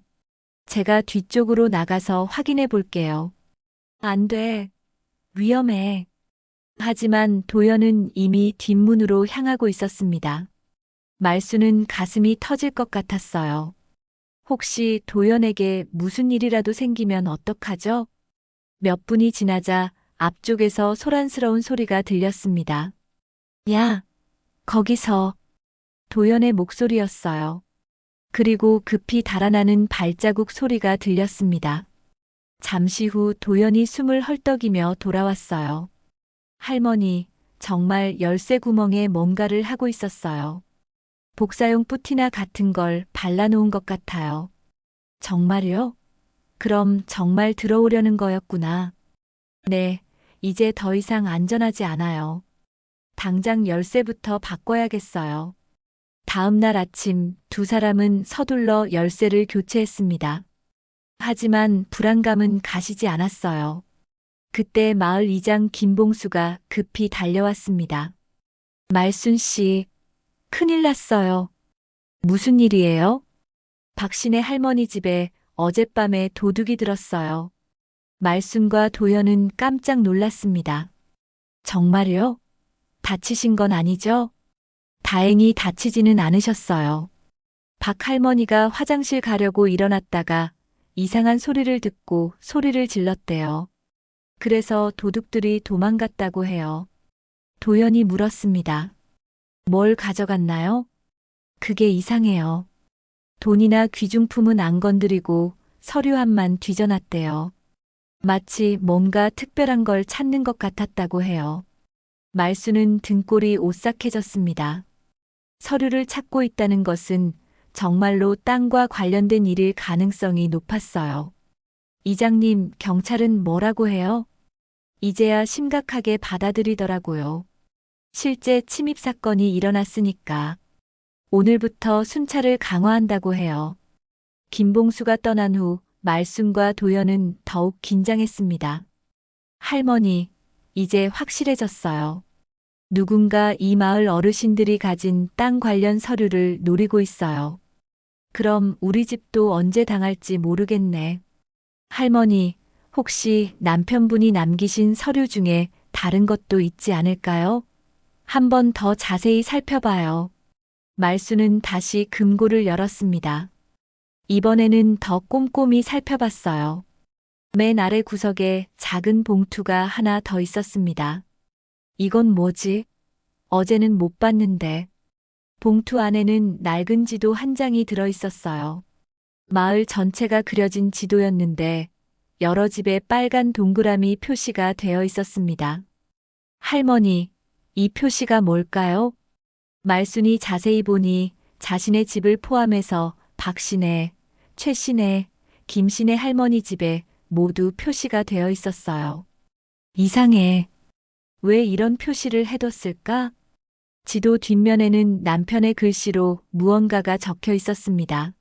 A: 제가 뒤쪽으로 나가서 확인해 볼게요. 안 돼. 위험해. 하지만 도연은 이미 뒷문으로 향하고 있었습니다. 말수는 가슴이 터질 것 같았어요. 혹시 도연에게 무슨 일이라도 생기면 어떡하죠? 몇 분이 지나자 앞쪽에서 소란스러운 소리가 들렸습니다. 야, 거기서. 도연의 목소리였어요. 그리고 급히 달아나는 발자국 소리가 들렸습니다. 잠시 후 도연이 숨을 헐떡이며 돌아왔어요. 할머니, 정말 열쇠 구멍에 뭔가를 하고 있었어요. 복사용 뿌티나 같은 걸 발라놓은 것 같아요. 정말요? 그럼 정말 들어오려는 거였구나. 네, 이제 더 이상 안전하지 않아요. 당장 열쇠부터 바꿔야겠어요. 다음 날 아침 두 사람은 서둘러 열쇠를 교체했습니다. 하지만 불안감은 가시지 않았어요. 그때 마을 이장 김봉수가 급히 달려왔습니다. 말순 씨, 큰일 났어요. 무슨 일이에요? 박신의 할머니 집에 어젯밤에 도둑이 들었어요. 말순과 도연은 깜짝 놀랐습니다. 정말요? 다치신 건 아니죠? 다행히 다치지는 않으셨어요. 박 할머니가 화장실 가려고 일어났다가 이상한 소리를 듣고 소리를 질렀대요. 그래서 도둑들이 도망갔다고 해요. 도연이 물었습니다. 뭘 가져갔나요? 그게 이상해요. 돈이나 귀중품은 안 건드리고 서류함만 뒤져놨대요. 마치 뭔가 특별한 걸 찾는 것 같았다고 해요. 말수는 등골이 오싹해졌습니다. 서류를 찾고 있다는 것은 정말로 땅과 관련된 일일 가능성이 높았어요. 이장님, 경찰은 뭐라고 해요? 이제야 심각하게 받아들이더라고요. 실제 침입 사건이 일어났으니까 오늘부터 순찰을 강화한다고 해요. 김봉수가 떠난 후 말순과 도연은 더욱 긴장했습니다. 할머니, 이제 확실해졌어요. 누군가 이 마을 어르신들이 가진 땅 관련 서류를 노리고 있어요. 그럼 우리 집도 언제 당할지 모르겠네. 할머니, 혹시 남편분이 남기신 서류 중에 다른 것도 있지 않을까요? 한 번 더 자세히 살펴봐요. 말수는 다시 금고를 열었습니다. 이번에는 더 꼼꼼히 살펴봤어요. 맨 아래 구석에 작은 봉투가 하나 더 있었습니다. 이건 뭐지? 어제는 못 봤는데. 봉투 안에는 낡은 지도 한 장이 들어 있었어요. 마을 전체가 그려진 지도였는데 여러 집에 빨간 동그라미 표시가 되어 있었습니다. 할머니, 이 표시가 뭘까요? 말순이 자세히 보니 자신의 집을 포함해서 박씨네, 최씨네, 김씨네 할머니 집에 모두 표시가 되어 있었어요. 이상해. 왜 이런 표시를 해뒀을까? 지도 뒷면에는 남편의 글씨로 무언가가 적혀 있었습니다.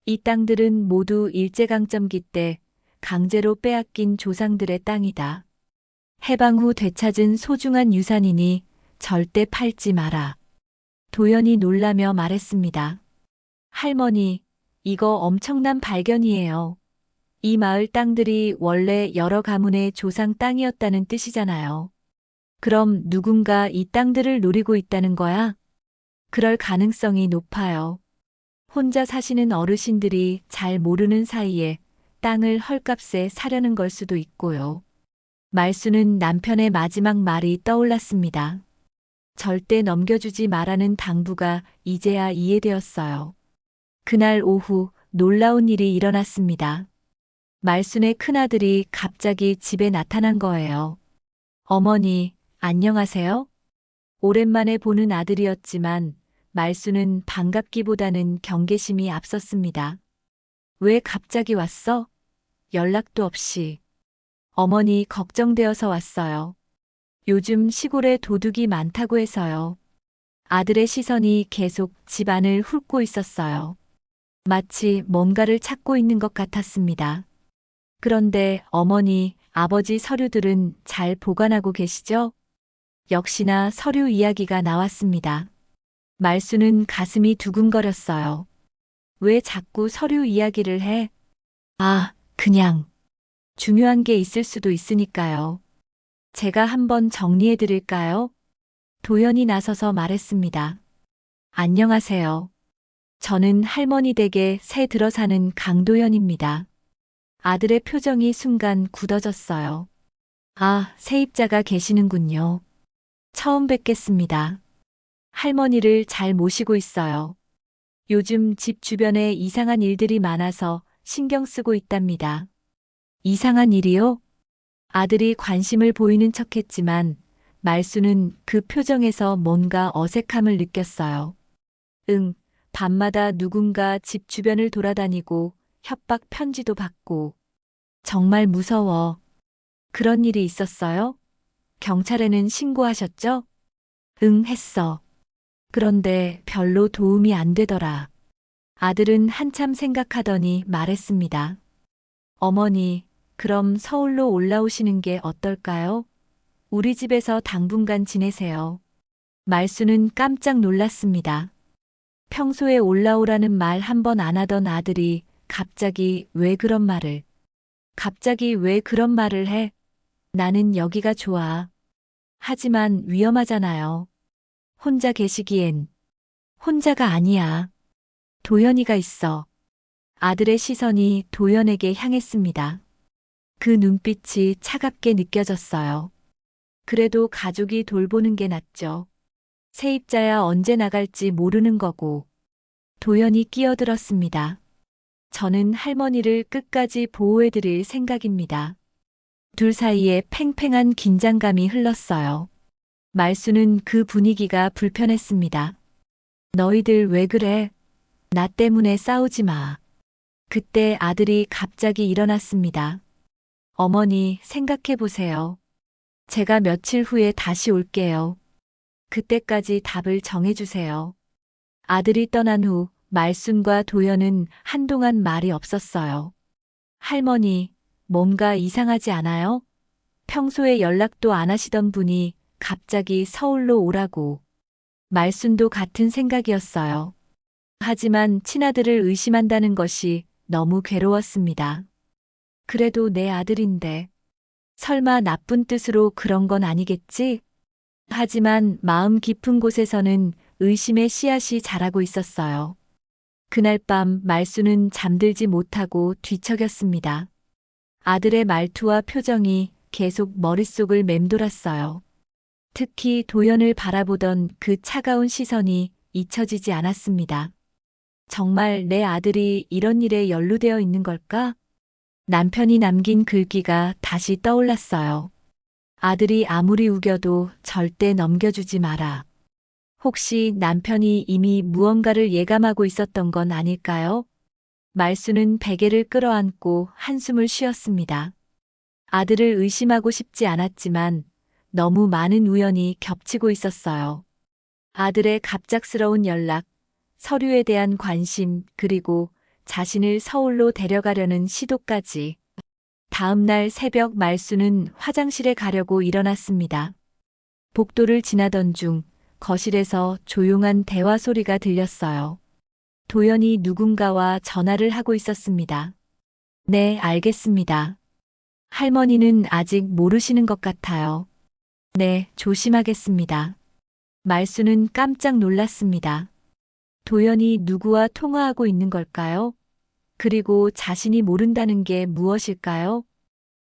A: 이 땅들은 모두 일제강점기 때 강제로 빼앗긴 조상들의 땅이다. 해방 후 되찾은 소중한 유산이니 절대 팔지 마라. 도연이 놀라며 말했습니다. 할머니, 이거 엄청난 발견이에요. 이 마을 땅들이 원래 여러 가문의 조상 땅이었다는 뜻이잖아요. 그럼 누군가 이 땅들을 노리고 있다는 거야? 그럴 가능성이 높아요. 혼자 사시는 어르신들이 잘 모르는 사이에 땅을 헐값에 사려는 걸 수도 있고요. 말수는 남편의 마지막 말이 떠올랐습니다. 절대 넘겨주지 말라는 당부가 이제야 이해되었어요. 그날 오후 놀라운 일이 일어났습니다. 말순의 큰아들이 갑자기 집에 나타난 거예요. 어머니, 안녕하세요? 오랜만에 보는 아들이었지만 말수는 반갑기보다는 경계심이 앞섰습니다. 왜 갑자기 왔어? 연락도 없이. 어머니 걱정되어서 왔어요. 요즘 시골에 도둑이 많다고 해서요. 아들의 시선이 계속 집 안을 훑고 있었어요. 마치 뭔가를 찾고 있는 것 같았습니다. 그런데 어머니, 아버지 서류들은 잘 보관하고 계시죠? 역시나 서류 이야기가 나왔습니다. 말수는 가슴이 두근거렸어요. 왜 자꾸 서류 이야기를 해? 아, 그냥. 중요한 게 있을 수도 있으니까요. 제가 한번 정리해 드릴까요? 도연이 나서서 말했습니다. 안녕하세요. 저는 할머니 댁에 새 들어 사는 강도연입니다. 아들의 표정이 순간 굳어졌어요. 아, 세입자가 계시는군요. 처음 뵙겠습니다. 할머니를 잘 모시고 있어요. 요즘 집 주변에 이상한 일들이 많아서 신경 쓰고 있답니다. 이상한 일이요? 아들이 관심을 보이는 척했지만 말수는 그 표정에서 뭔가 어색함을 느꼈어요. 응, 밤마다 누군가 집 주변을 돌아다니고 협박 편지도 받고. 정말 무서워. 그런 일이 있었어요? 경찰에는 신고하셨죠? 응, 했어. 그런데 별로 도움이 안 되더라. 아들은 한참 생각하더니 말했습니다. 어머니, 그럼 서울로 올라오시는 게 어떨까요? 우리 집에서 당분간 지내세요. 말수는 깜짝 놀랐습니다. 평소에 올라오라는 말 한 번 안 하던 아들이 갑자기 왜 그런 말을 해? 나는 여기가 좋아. 하지만 위험하잖아요. 혼자 계시기엔. 혼자가 아니야. 도연이가 있어. 아들의 시선이 도연에게 향했습니다. 그 눈빛이 차갑게 느껴졌어요. 그래도 가족이 돌보는 게 낫죠. 세입자야 언제 나갈지 모르는 거고. 도연이 끼어들었습니다. 저는 할머니를 끝까지 보호해드릴 생각입니다. 둘 사이에 팽팽한 긴장감이 흘렀어요. 말수는 그 분위기가 불편했습니다. 너희들 왜 그래? 나 때문에 싸우지 마. 그때 아들이 갑자기 일어났습니다. 어머니, 생각해 보세요. 제가 며칠 후에 다시 올게요. 그때까지 답을 정해주세요. 아들이 떠난 후 말순과 도연은 한동안 말이 없었어요. 할머니, 뭔가 이상하지 않아요? 평소에 연락도 안 하시던 분이 갑자기 서울로 오라고. 말순도 같은 생각이었어요. 하지만 친아들을 의심한다는 것이 너무 괴로웠습니다. 그래도 내 아들인데. 설마 나쁜 뜻으로 그런 건 아니겠지? 하지만 마음 깊은 곳에서는 의심의 씨앗이 자라고 있었어요. 그날 밤 말수는 잠들지 못하고 뒤척였습니다. 아들의 말투와 표정이 계속 머릿속을 맴돌았어요. 특히 도연을 바라보던 그 차가운 시선이 잊혀지지 않았습니다. 정말 내 아들이 이런 일에 연루되어 있는 걸까? 남편이 남긴 글귀가 다시 떠올랐어요. 아들이 아무리 우겨도 절대 넘겨주지 마라. 혹시 남편이 이미 무언가를 예감하고 있었던 건 아닐까요? 말수는 베개를 끌어안고 한숨을 쉬었습니다. 아들을 의심하고 싶지 않았지만 너무 많은 우연이 겹치고 있었어요. 아들의 갑작스러운 연락, 서류에 대한 관심, 그리고 자신을 서울로 데려가려는 시도까지. 다음 날 새벽 말수는 화장실에 가려고 일어났습니다. 복도를 지나던 중 거실에서 조용한 대화 소리가 들렸어요. 도연이 누군가와 전화를 하고 있었습니다. 네, 알겠습니다. 할머니는 아직 모르시는 것 같아요. 네, 조심하겠습니다. 말수는 깜짝 놀랐습니다. 도연이 누구와 통화하고 있는 걸까요? 그리고 자신이 모른다는 게 무엇일까요?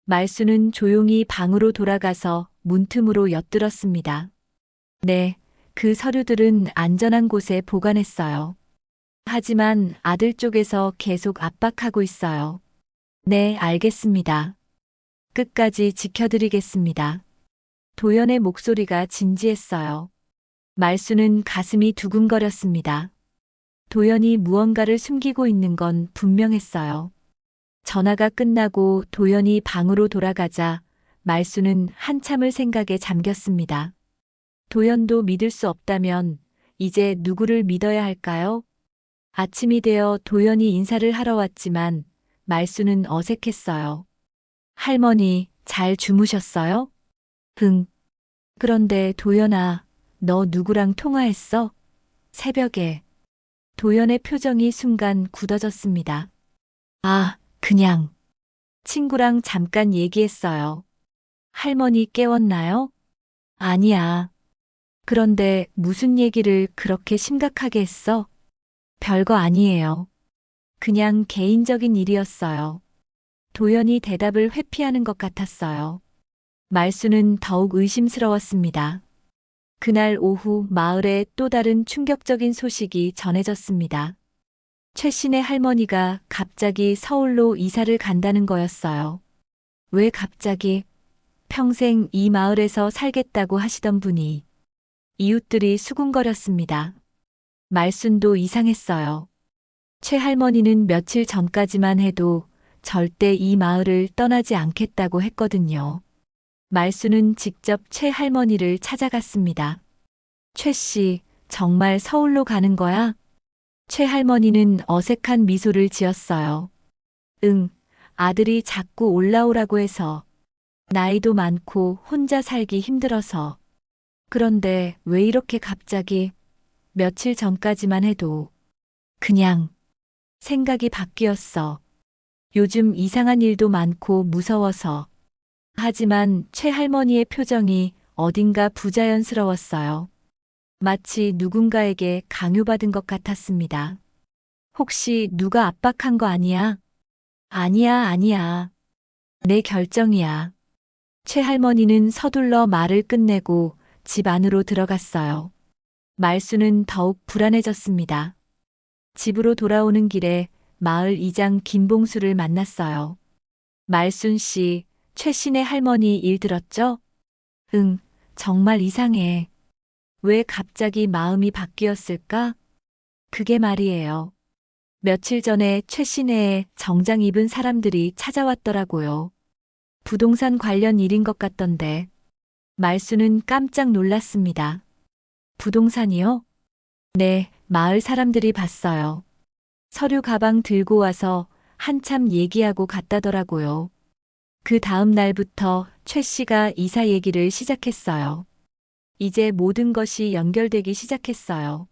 A: 말수는 조용히 방으로 돌아가서 문틈으로 엿들었습니다. 네, 그 서류들은 안전한 곳에 보관했어요. 하지만 아들 쪽에서 계속 압박하고 있어요. 네, 알겠습니다. 끝까지 지켜드리겠습니다. 도연의 목소리가 진지했어요. 말수는 가슴이 두근거렸습니다. 도연이 무언가를 숨기고 있는 건 분명했어요. 전화가 끝나고 도연이 방으로 돌아가자 말수는 한참을 생각에 잠겼습니다. 도연도 믿을 수 없다면 이제 누구를 믿어야 할까요? 아침이 되어 도연이 인사를 하러 왔지만 말수는 어색했어요. 할머니, 잘 주무셨어요? 응. 그런데 도연아, 너 누구랑 통화했어? 새벽에. 도연의 표정이 순간 굳어졌습니다. 아, 그냥. 친구랑 잠깐 얘기했어요. 할머니 깨웠나요? 아니야. 그런데 무슨 얘기를 그렇게 심각하게 했어? 별거 아니에요. 그냥 개인적인 일이었어요. 도연이 대답을 회피하는 것 같았어요. 말수는 더욱 의심스러웠습니다. 그날 오후 마을에 또 다른 충격적인 소식이 전해졌습니다. 최씨네 할머니가 갑자기 서울로 이사를 간다는 거였어요. 왜 갑자기? 평생 이 마을에서 살겠다고 하시던 분이. 이웃들이 수군거렸습니다. 말순도 이상했어요. 최 할머니는 며칠 전까지만 해도 절대 이 마을을 떠나지 않겠다고 했거든요. 말수는 직접 최 할머니를 찾아갔습니다. 최 씨, 정말 서울로 가는 거야? 최 할머니는 어색한 미소를 지었어요. 응, 아들이 자꾸 올라오라고 해서. 나이도 많고 혼자 살기 힘들어서. 그런데 왜 이렇게 갑자기? 며칠 전까지만 해도 그냥 생각이 바뀌었어. 요즘 이상한 일도 많고 무서워서. 하지만 최 할머니의 표정이 어딘가 부자연스러웠어요. 마치 누군가에게 강요받은 것 같았습니다. 혹시 누가 압박한 거 아니야? 아니야, 아니야. 내 결정이야. 최 할머니는 서둘러 말을 끝내고 집 안으로 들어갔어요. 말수는 더욱 불안해졌습니다. 집으로 돌아오는 길에 마을 이장 김봉수를 만났어요. 말순 씨, 최신의 할머니 일 들었죠? 응, 정말 이상해. 왜 갑자기 마음이 바뀌었을까? 그게 말이에요. 며칠 전에 최신혜에 정장 입은 사람들이 찾아왔더라고요. 부동산 관련 일인 것 같던데. 말수는 깜짝 놀랐습니다. 부동산이요? 네, 마을 사람들이 봤어요. 서류 가방 들고 와서 한참 얘기하고 갔다더라고요. 그 다음 날부터 최 씨가 이사 얘기를 시작했어요. 이제 모든 것이 연결되기 시작했어요.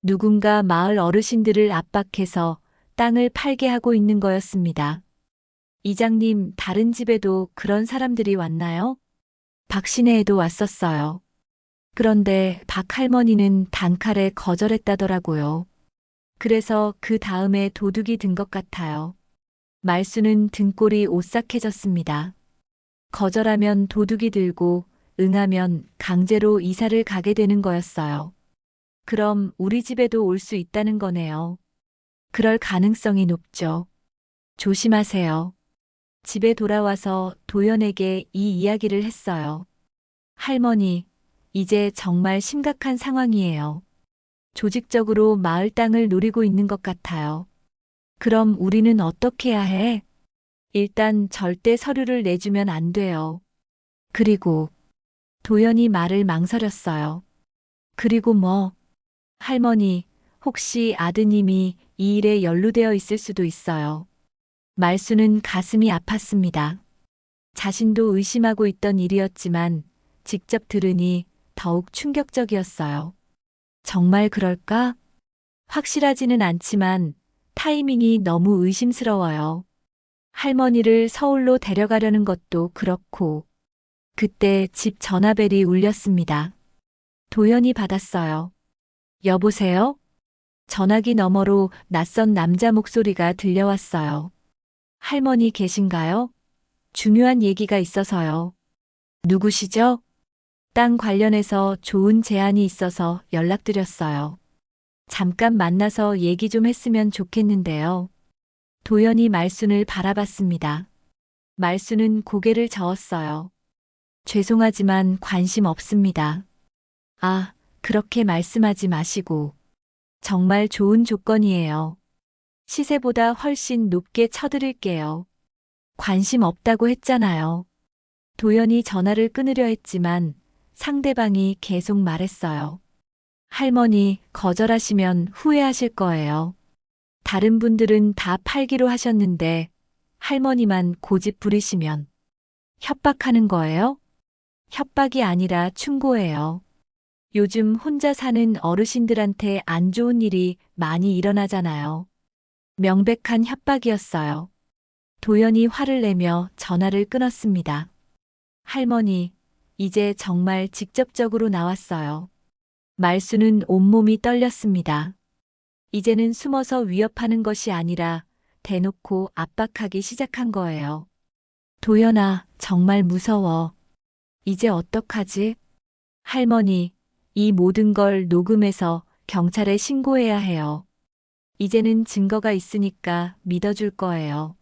A: 누군가 마을 어르신들을 압박해서 땅을 팔게 하고 있는 거였습니다. 이장님, 다른 집에도 그런 사람들이 왔나요? 박신혜에도 왔었어요. 그런데 박 할머니는 단칼에 거절했다더라고요. 그래서 그 다음에 도둑이 든 것 같아요. 말수는 등골이 오싹해졌습니다. 거절하면 도둑이 들고 응하면 강제로 이사를 가게 되는 거였어요. 그럼 우리 집에도 올 수 있다는 거네요. 그럴 가능성이 높죠. 조심하세요. 집에 돌아와서 도연에게 이 이야기를 했어요. 할머니, 이제 정말 심각한 상황이에요. 조직적으로 마을 땅을 노리고 있는 것 같아요. 그럼 우리는 어떻게 해야 해? 일단 절대 서류를 내주면 안 돼요. 그리고 도연이 말을 망설였어요. 그리고 뭐? 할머니, 혹시 아드님이 이 일에 연루되어 있을 수도 있어요. 말수는 가슴이 아팠습니다. 자신도 의심하고 있던 일이었지만 직접 들으니 더욱 충격적이었어요. 정말 그럴까? 확실하지는 않지만 타이밍이 너무 의심스러워요. 할머니를 서울로 데려가려는 것도 그렇고. 그때 집 전화벨이 울렸습니다. 도연이 받았어요. 여보세요? 전화기 너머로 낯선 남자 목소리가 들려왔어요. 할머니 계신가요? 중요한 얘기가 있어서요. 누구시죠? 땅 관련해서 좋은 제안이 있어서 연락드렸어요. 잠깐 만나서 얘기 좀 했으면 좋겠는데요. 도연이 말순을 바라봤습니다. 말순은 고개를 저었어요. 죄송하지만 관심 없습니다. 아, 그렇게 말씀하지 마시고. 정말 좋은 조건이에요. 시세보다 훨씬 높게 쳐드릴게요. 관심 없다고 했잖아요. 도연이 전화를 끊으려 했지만 상대방이 계속 말했어요. 할머니, 거절하시면 후회하실 거예요. 다른 분들은 다 팔기로 하셨는데 할머니만 고집 부리시면 협박하는 거예요? 협박이 아니라 충고예요. 요즘 혼자 사는 어르신들한테 안 좋은 일이 많이 일어나잖아요. 명백한 협박이었어요. 도연이 화를 내며 전화를 끊었습니다. 할머니, 이제 정말 직접적으로 나왔어요. 말수는 온몸이 떨렸습니다. 이제는 숨어서 위협하는 것이 아니라 대놓고 압박하기 시작한 거예요. 도연아, 정말 무서워. 이제 어떡하지? 할머니, 이 모든 걸 녹음해서 경찰에 신고해야 해요. 이제는 증거가 있으니까 믿어줄 거예요.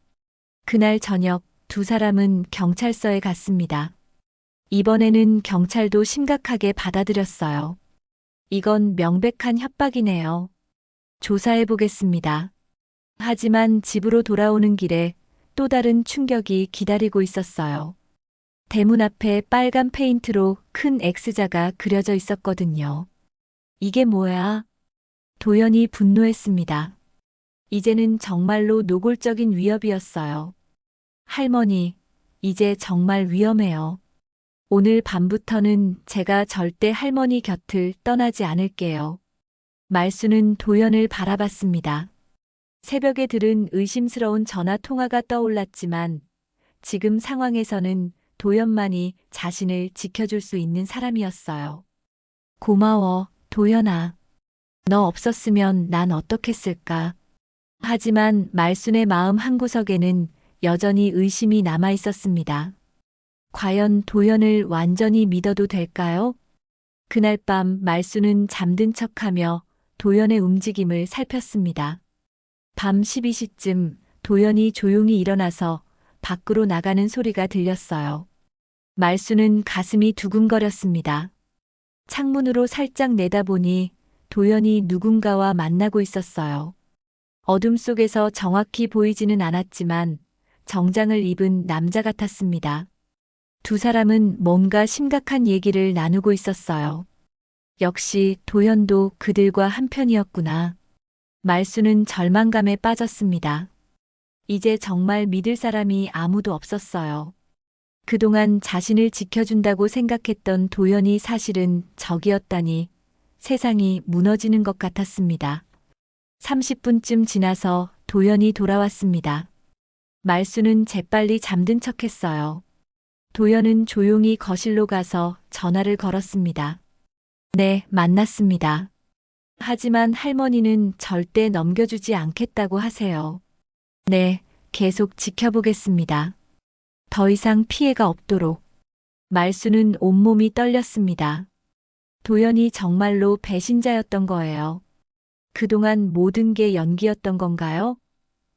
A: 그날 저녁 두 사람은 경찰서에 갔습니다. 이번에는 경찰도 심각하게 받아들였어요. 이건 명백한 협박이네요. 조사해 보겠습니다. 하지만 집으로 돌아오는 길에 또 다른 충격이 기다리고 있었어요. 대문 앞에 빨간 페인트로 큰 X자가 그려져 있었거든요. 이게 뭐야? 도연이 분노했습니다. 이제는 정말로 노골적인 위협이었어요. 할머니, 이제 정말 위험해요. 오늘 밤부터는 제가 절대 할머니 곁을 떠나지 않을게요. 말수는 도연을 바라봤습니다. 새벽에 들은 의심스러운 전화 통화가 떠올랐지만 지금 상황에서는 도연만이 자신을 지켜줄 수 있는 사람이었어요. 고마워, 도연아. 너 없었으면 난 어떻겠을까. 하지만 말순의 마음 한구석에는 여전히 의심이 남아 있었습니다. 과연 도연을 완전히 믿어도 될까요? 그날 밤 말순은 잠든 척하며 도연의 움직임을 살폈습니다. 밤 12시쯤 도연이 조용히 일어나서 밖으로 나가는 소리가 들렸어요. 말순은 가슴이 두근거렸습니다. 창문으로 살짝 내다보니 도연이 누군가와 만나고 있었어요. 어둠 속에서 정확히 보이지는 않았지만 정장을 입은 남자 같았습니다. 두 사람은 뭔가 심각한 얘기를 나누고 있었어요. 역시 도연도 그들과 한편이었구나. 말수는 절망감에 빠졌습니다. 이제 정말 믿을 사람이 아무도 없었어요. 그동안 자신을 지켜준다고 생각했던 도연이 사실은 적이었다니 세상이 무너지는 것 같았습니다. 30분쯤 지나서 도연이 돌아왔습니다. 말수는 재빨리 잠든 척했어요. 도연은 조용히 거실로 가서 전화를 걸었습니다. 네, 만났습니다. 하지만 할머니는 절대 넘겨주지 않겠다고 하세요. 네, 계속 지켜보겠습니다. 더 이상 피해가 없도록. 말수는 온몸이 떨렸습니다. 도연이 정말로 배신자였던 거예요. 그동안 모든 게 연기였던 건가요?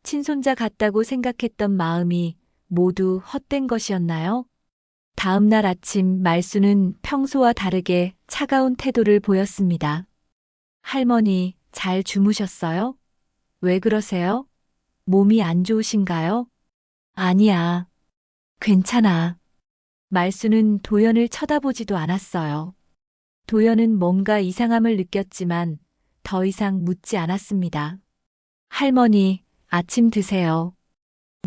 A: 친손자 같다고 생각했던 마음이 모두 헛된 것이었나요? 다음 날 아침 말수는 평소와 다르게 차가운 태도를 보였습니다. 할머니, 잘 주무셨어요? 왜 그러세요? 몸이 안 좋으신가요? 아니야. 괜찮아. 말수는 도연을 쳐다보지도 않았어요. 도연은 뭔가 이상함을 느꼈지만 더 이상 묻지 않았습니다. 할머니, 아침 드세요.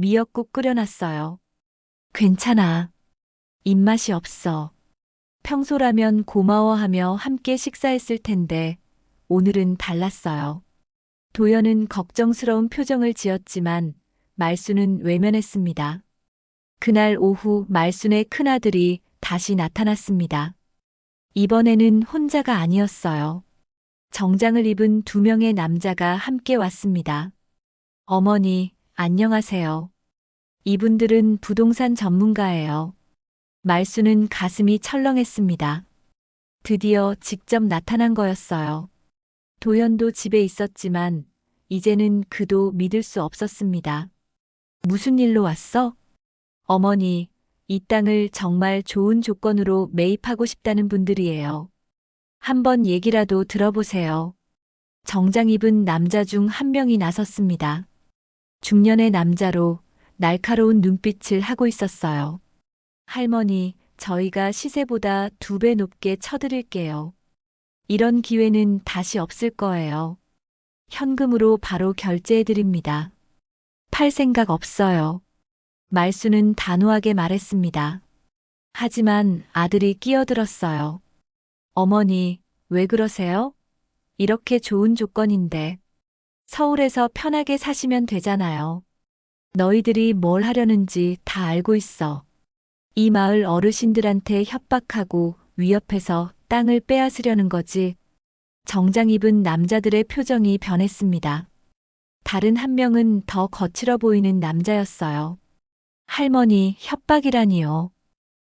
A: 미역국 끓여놨어요. 괜찮아. 입맛이 없어. 평소라면 고마워하며 함께 식사했을 텐데 오늘은 달랐어요. 도연은 걱정스러운 표정을 지었지만 말순은 외면했습니다. 그날 오후 말순의 큰아들이 다시 나타났습니다. 이번에는 혼자가 아니었어요. 정장을 입은 두 명의 남자가 함께 왔습니다. 어머니, 안녕하세요. 이분들은 부동산 전문가예요. 말순은 가슴이 철렁했습니다. 드디어 직접 나타난 거였어요. 도연도 집에 있었지만 이제는 그도 믿을 수 없었습니다. 무슨 일로 왔어? 어머니, 이 땅을 정말 좋은 조건으로 매입하고 싶다는 분들이에요. 한번 얘기라도 들어보세요. 정장 입은 남자 중 한 명이 나섰습니다. 중년의 남자로 날카로운 눈빛을 하고 있었어요. 할머니, 저희가 시세보다 2배 높게 쳐드릴게요. 이런 기회는 다시 없을 거예요. 현금으로 바로 결제해드립니다. 팔 생각 없어요. 말순은 단호하게 말했습니다. 하지만 아들이 끼어들었어요. 어머니, 왜 그러세요? 이렇게 좋은 조건인데. 서울에서 편하게 사시면 되잖아요. 너희들이 뭘 하려는지 다 알고 있어. 이 마을 어르신들한테 협박하고 위협해서 땅을 빼앗으려는 거지. 정장 입은 남자들의 표정이 변했습니다. 다른 한 명은 더 거칠어 보이는 남자였어요. 할머니, 협박이라니요.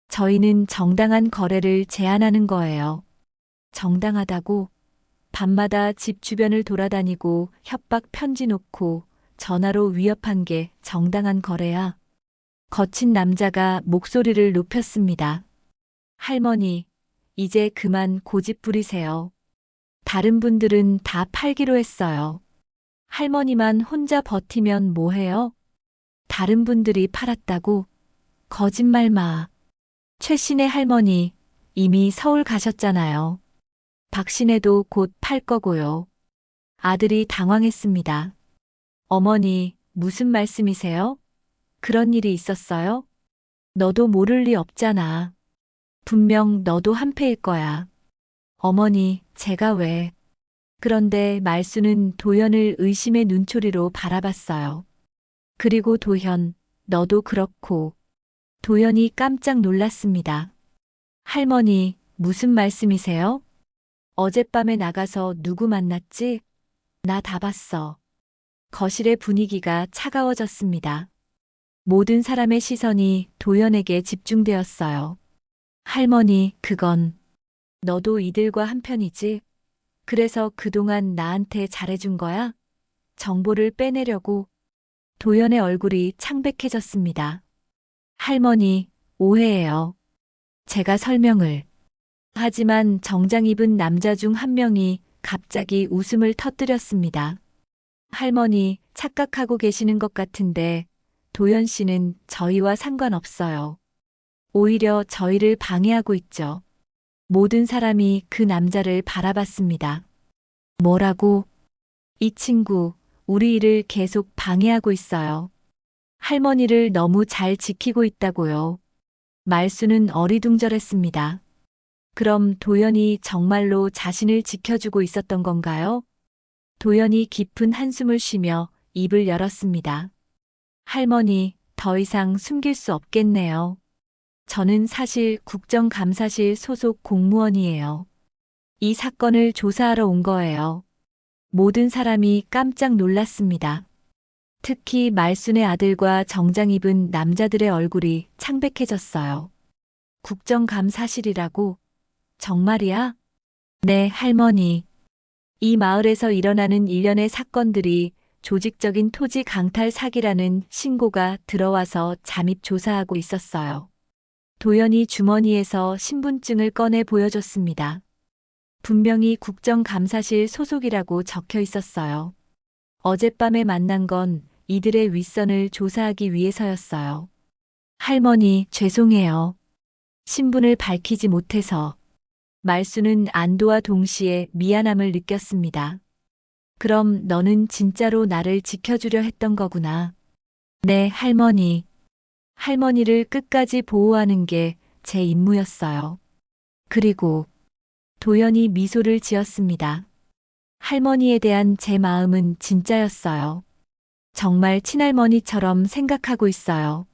A: 저희는 정당한 거래를 제안하는 거예요. 정당하다고? 밤마다 집 주변을 돌아다니고 협박 편지 놓고 전화로 위협한 게 정당한 거래야? 거친 남자가 목소리를 높였습니다. 할머니, 이제 그만 고집 부리세요. 다른 분들은 다 팔기로 했어요. 할머니만 혼자 버티면 뭐해요? 다른 분들이 팔았다고? 거짓말 마. 최신의 할머니, 이미 서울 가셨잖아요. 박신혜도 곧 팔 거고요. 아들이 당황했습니다. 어머니, 무슨 말씀이세요? 그런 일이 있었어요? 너도 모를 리 없잖아. 분명 너도 한패일 거야. 어머니, 제가 왜? 그런데 말순은 도연을 의심의 눈초리로 바라봤어요. 그리고 도현, 너도 그렇고. 도연이 깜짝 놀랐습니다. 할머니, 무슨 말씀이세요? 어젯밤에 나가서 누구 만났지? 나 다 봤어. 거실의 분위기가 차가워졌습니다. 모든 사람의 시선이 도연에게 집중되었어요. 할머니, 그건 너도 이들과 한편이지? 그래서 그동안 나한테 잘해준 거야? 정보를 빼내려고. 도연의 얼굴이 창백해졌습니다. 할머니, 오해예요. 제가 설명을. 하지만 정장 입은 남자 중 한 명이 갑자기 웃음을 터뜨렸습니다. 할머니, 착각하고 계시는 것 같은데 도연 씨는 저희와 상관없어요. 오히려 저희를 방해하고 있죠. 모든 사람이 그 남자를 바라봤습니다. 뭐라고? 이 친구, 우리 일을 계속 방해하고 있어요. 할머니를 너무 잘 지키고 있다고요. 말수는 어리둥절했습니다. 그럼 도연이 정말로 자신을 지켜주고 있었던 건가요? 도연이 깊은 한숨을 쉬며 입을 열었습니다. 할머니, 더 이상 숨길 수 없겠네요. 저는 사실 국정감사실 소속 공무원이에요. 이 사건을 조사하러 온 거예요. 모든 사람이 깜짝 놀랐습니다. 특히 말순의 아들과 정장 입은 남자들의 얼굴이 창백해졌어요. 국정감사실이라고? 정말이야? 네, 할머니. 이 마을에서 일어나는 일련의 사건들이 조직적인 토지 강탈 사기라는 신고가 들어와서 잠입 조사하고 있었어요. 도연이 주머니에서 신분증을 꺼내 보여줬습니다. 분명히 국정감사실 소속이라고 적혀 있었어요. 어젯밤에 만난 건 이들의 윗선을 조사하기 위해서였어요. 할머니, 죄송해요. 신분을 밝히지 못해서. 말수는 안도와 동시에 미안함을 느꼈습니다. 그럼 너는 진짜로 나를 지켜주려 했던 거구나. 네, 할머니. 할머니를 끝까지 보호하는 게 제 임무였어요. 그리고 도연이 미소를 지었습니다. 할머니에 대한 제 마음은 진짜였어요. 정말 친할머니처럼 생각하고 있어요.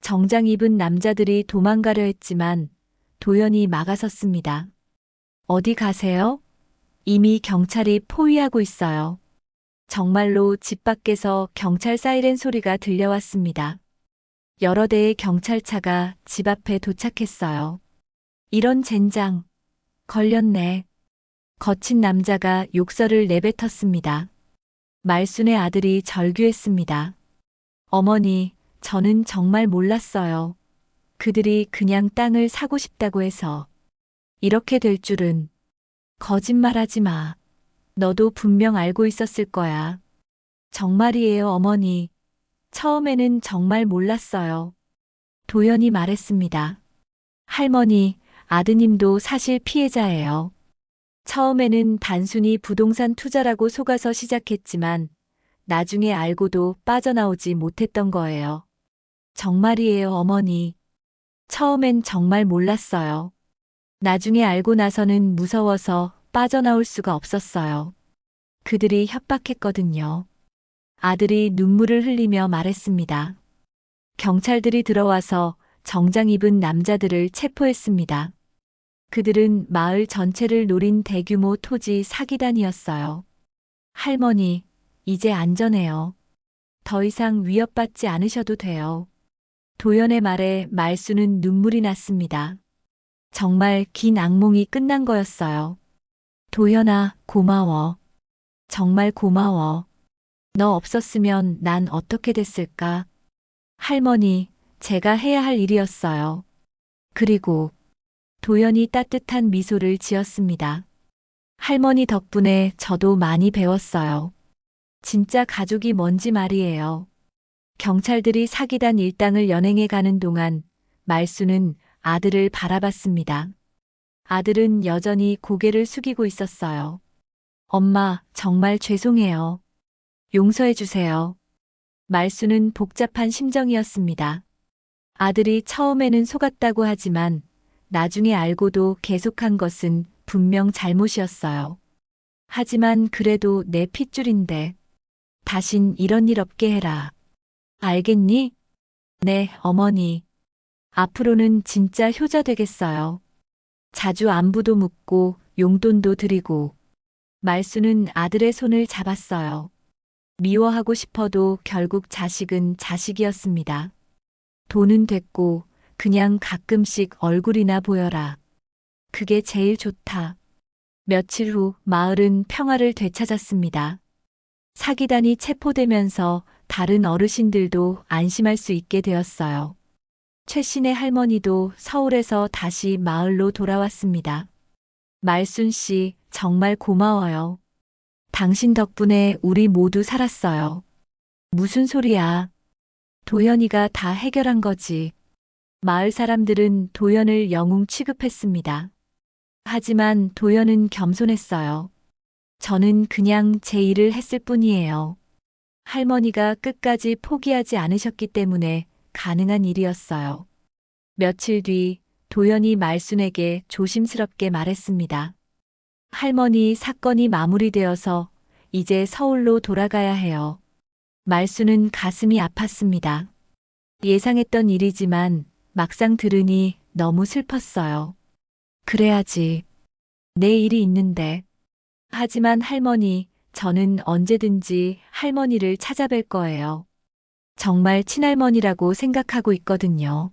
A: 정장 입은 남자들이 도망가려 했지만 도연이 막아섰습니다. 어디 가세요? 이미 경찰이 포위하고 있어요. 정말로 집 밖에서 경찰 사이렌 소리가 들려왔습니다. 여러 대의 경찰차가 집 앞에 도착했어요. 이런 젠장. 걸렸네. 거친 남자가 욕설을 내뱉었습니다. 말순의 아들이 절규했습니다. 어머니, 저는 정말 몰랐어요. 그들이 그냥 땅을 사고 싶다고 해서. 이렇게 될 줄은. 거짓말하지 마. 너도 분명 알고 있었을 거야. 정말이에요, 어머니. 처음에는 정말 몰랐어요. 도연이 말했습니다. 할머니, 아드님도 사실 피해자예요. 처음에는 단순히 부동산 투자라고 속아서 시작했지만 나중에 알고도 빠져나오지 못했던 거예요. 정말이에요, 어머니. 처음엔 정말 몰랐어요. 나중에 알고 나서는 무서워서 빠져나올 수가 없었어요. 그들이 협박했거든요. 아들이 눈물을 흘리며 말했습니다. 경찰들이 들어와서 정장 입은 남자들을 체포했습니다. 그들은 마을 전체를 노린 대규모 토지 사기단이었어요. 할머니, 이제 안전해요. 더 이상 위협받지 않으셔도 돼요. 도연의 말에 말수는 눈물이 났습니다. 정말 긴 악몽이 끝난 거였어요. 도연아, 고마워. 정말 고마워. 너 없었으면 난 어떻게 됐을까? 할머니, 제가 해야 할 일이었어요. 그리고 도연이 따뜻한 미소를 지었습니다. 할머니 덕분에 저도 많이 배웠어요. 진짜 가족이 뭔지 말이에요. 경찰들이 사기단 일당을 연행해 가는 동안 말수는 아들을 바라봤습니다. 아들은 여전히 고개를 숙이고 있었어요. 엄마, 정말 죄송해요. 용서해 주세요. 말수는 복잡한 심정이었습니다. 아들이 처음에는 속았다고 하지만 나중에 알고도 계속한 것은 분명 잘못이었어요. 하지만 그래도 내 핏줄인데 다신 이런 일 없게 해라. 알겠니? 네, 어머니. 앞으로는 진짜 효자 되겠어요. 자주 안부도 묻고 용돈도 드리고. 말수는 아들의 손을 잡았어요. 미워하고 싶어도 결국 자식은 자식이었습니다. 돈은 됐고 그냥 가끔씩 얼굴이나 보여라. 그게 제일 좋다. 며칠 후 마을은 평화를 되찾았습니다. 사기단이 체포되면서 다른 어르신들도 안심할 수 있게 되었어요. 최씨네 할머니도 서울에서 다시 마을로 돌아왔습니다. 말순 씨, 정말 고마워요. 당신 덕분에 우리 모두 살았어요. 무슨 소리야. 도연이가 다 해결한 거지. 마을 사람들은 도연을 영웅 취급했습니다. 하지만 도연은 겸손했어요. 저는 그냥 제 일을 했을 뿐이에요. 할머니가 끝까지 포기하지 않으셨기 때문에 가능한 일이었어요. 며칠 뒤 도연이 말순에게 조심스럽게 말했습니다. 할머니, 사건이 마무리되어서 이제 서울로 돌아가야 해요. 말수는 가슴이 아팠습니다. 예상했던 일이지만 막상 들으니 너무 슬펐어요. 그래야지. 내 일이 있는데. 하지만 할머니, 저는 언제든지 할머니를 찾아뵐 거예요. 정말 친할머니라고 생각하고 있거든요.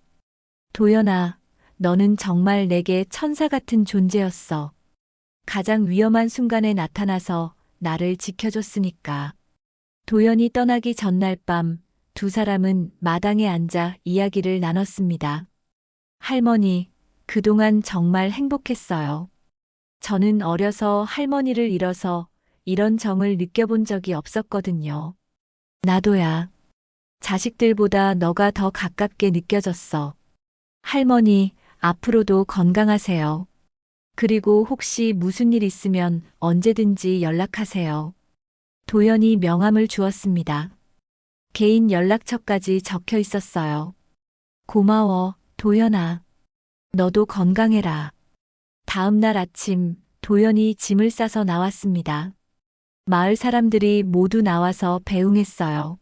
A: 도연아, 너는 정말 내게 천사 같은 존재였어. 가장 위험한 순간에 나타나서 나를 지켜줬으니까. 도연이 떠나기 전날 밤 두 사람은 마당에 앉아 이야기를 나눴습니다. 할머니, 그동안 정말 행복했어요. 저는 어려서 할머니를 잃어서 이런 정을 느껴본 적이 없었거든요. 나도야. 자식들보다 너가 더 가깝게 느껴졌어. 할머니, 앞으로도 건강하세요. 그리고 혹시 무슨 일 있으면 언제든지 연락하세요. 도연이 명함을 주었습니다. 개인 연락처까지 적혀 있었어요. 고마워, 도연아. 너도 건강해라. 다음 날 아침, 도연이 짐을 싸서 나왔습니다. 마을 사람들이 모두 나와서 배웅했어요.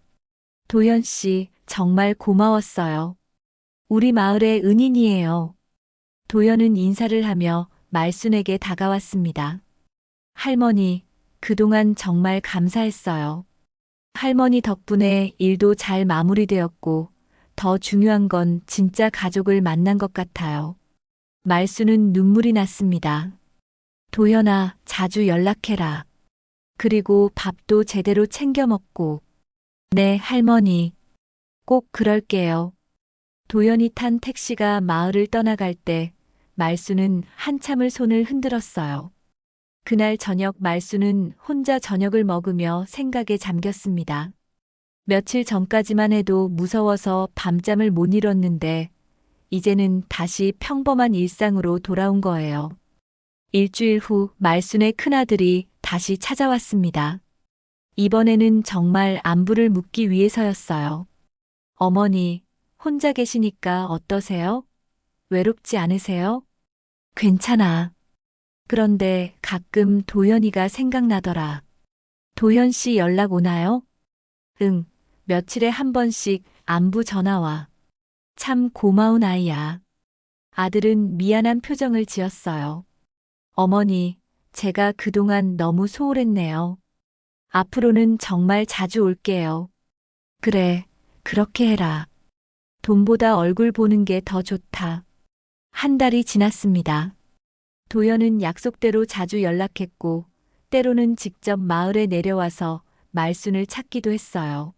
A: 도연 씨, 정말 고마웠어요. 우리 마을의 은인이에요. 도연은 인사를 하며 말순에게 다가왔습니다. 할머니, 그동안 정말 감사했어요. 할머니 덕분에 일도 잘 마무리되었고, 더 중요한 건 진짜 가족을 만난 것 같아요. 말순은 눈물이 났습니다. 도연아, 자주 연락해라. 그리고 밥도 제대로 챙겨 먹고. 네, 할머니. 꼭 그럴게요. 도연이 탄 택시가 마을을 떠나갈 때 말순은 한참을 손을 흔들었어요. 그날 저녁 말순은 혼자 저녁을 먹으며 생각에 잠겼습니다. 며칠 전까지만 해도 무서워서 밤잠을 못 이뤘는데 이제는 다시 평범한 일상으로 돌아온 거예요. 일주일 후 말순의 큰아들이 다시 찾아왔습니다. 이번에는 정말 안부를 묻기 위해서였어요. 어머니, 혼자 계시니까 어떠세요? 외롭지 않으세요? 괜찮아. 그런데 가끔 도연이가 생각나더라. 도연 씨 연락 오나요? 응, 며칠에 한 번씩 안부 전화 와. 참 고마운 아이야. 아들은 미안한 표정을 지었어요. 어머니, 제가 그동안 너무 소홀했네요. 앞으로는 정말 자주 올게요. 그래, 그렇게 해라. 돈보다 얼굴 보는 게 더 좋다. 한 달이 지났습니다. 도연은 약속대로 자주 연락했고, 때로는 직접 마을에 내려와서 말순을 찾기도 했어요.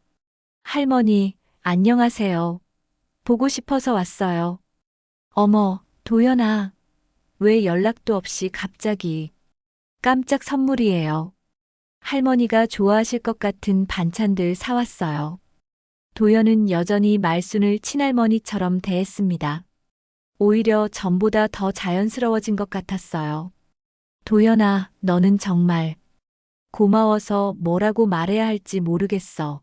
A: 할머니, 안녕하세요. 보고 싶어서 왔어요. 어머, 도연아. 왜 연락도 없이 갑자기. 깜짝 선물이에요. 할머니가 좋아하실 것 같은 반찬들 사왔어요. 도연은 여전히 말순을 친할머니처럼 대했습니다. 오히려 전보다 더 자연스러워진 것 같았어요. 도연아, 너는 정말 고마워서 뭐라고 말해야 할지 모르겠어.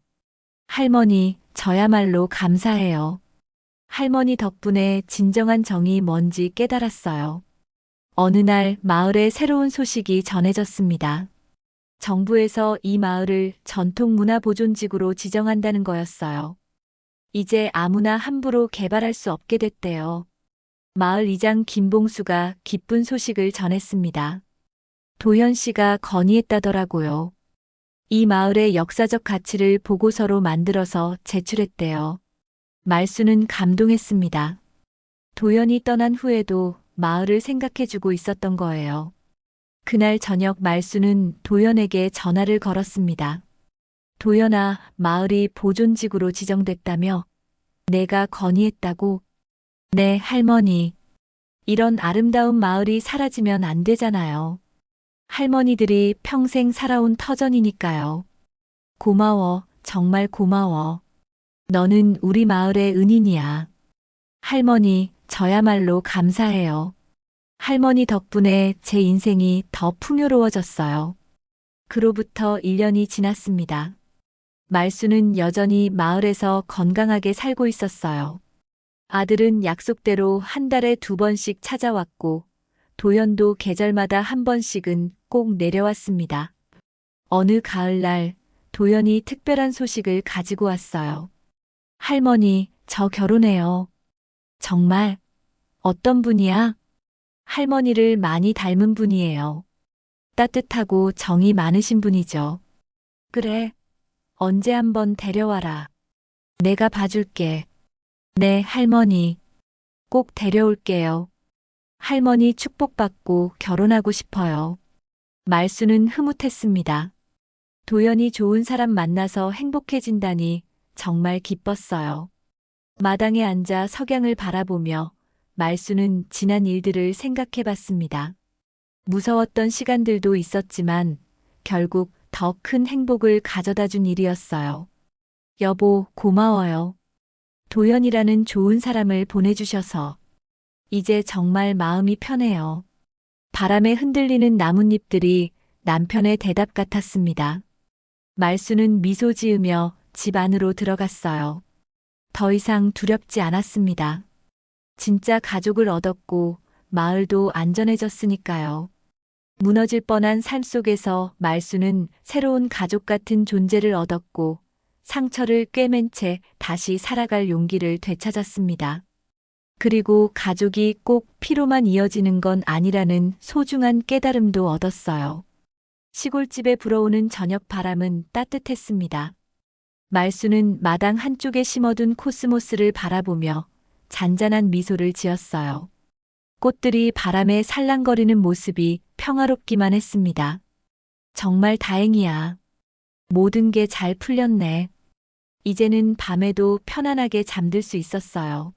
A: 할머니, 저야말로 감사해요. 할머니 덕분에 진정한 정이 뭔지 깨달았어요. 어느 날 마을에 새로운 소식이 전해졌습니다. 정부에서 이 마을을 전통문화보존지구로 지정한다는 거였어요. 이제 아무나 함부로 개발할 수 없게 됐대요. 마을 이장 김봉수가 기쁜 소식을 전했습니다. 도현 씨가 건의했다더라고요. 이 마을의 역사적 가치를 보고서로 만들어서 제출했대요. 말순은 감동했습니다. 도연이 떠난 후에도 마을을 생각해주고 있었던 거예요. 그날 저녁 말순은 도연에게 전화를 걸었습니다. 도연아, 마을이 보존지구로 지정됐다며? 내가 건의했다고? 네, 할머니. 이런 아름다운 마을이 사라지면 안 되잖아요. 할머니들이 평생 살아온 터전이니까요. 고마워, 정말 고마워. 너는 우리 마을의 은인이야. 할머니, 저야말로 감사해요. 할머니 덕분에 제 인생이 더 풍요로워졌어요. 그로부터 1년이 지났습니다. 말순은 여전히 마을에서 건강하게 살고 있었어요. 아들은 약속대로 한 달에 2번씩 찾아왔고, 도연도 계절마다 한 번씩은 꼭 내려왔습니다. 어느 가을날, 도연이 특별한 소식을 가지고 왔어요. 할머니, 저 결혼해요. 정말? 어떤 분이야? 할머니를 많이 닮은 분이에요. 따뜻하고 정이 많으신 분이죠. 그래. 언제 한번 데려와라. 내가 봐줄게. 네, 할머니. 꼭 데려올게요. 할머니 축복받고 결혼하고 싶어요. 말순은 흐뭇했습니다. 도연이 좋은 사람 만나서 행복해진다니 정말 기뻤어요. 마당에 앉아 석양을 바라보며 말순은 지난 일들을 생각해 봤습니다. 무서웠던 시간들도 있었지만 결국 더 큰 행복을 가져다 준 일이었어요. 여보, 고마워요. 도연이라는 좋은 사람을 보내주셔서. 이제 정말 마음이 편해요. 바람에 흔들리는 나뭇잎들이 남편의 대답 같았습니다. 말수는 미소 지으며 집 안으로 들어갔어요. 더 이상 두렵지 않았습니다. 진짜 가족을 얻었고 마을도 안전해졌으니까요. 무너질 뻔한 삶 속에서 말수는 새로운 가족 같은 존재를 얻었고 상처를 꿰맨 채 다시 살아갈 용기를 되찾았습니다. 그리고 가족이 꼭 피로만 이어지는 건 아니라는 소중한 깨달음도 얻었어요. 시골집에 불어오는 저녁 바람은 따뜻했습니다. 말수는 마당 한쪽에 심어둔 코스모스를 바라보며 잔잔한 미소를 지었어요. 꽃들이 바람에 살랑거리는 모습이 평화롭기만 했습니다. 정말 다행이야. 모든 게 잘 풀렸네. 이제는 밤에도 편안하게 잠들 수 있었어요.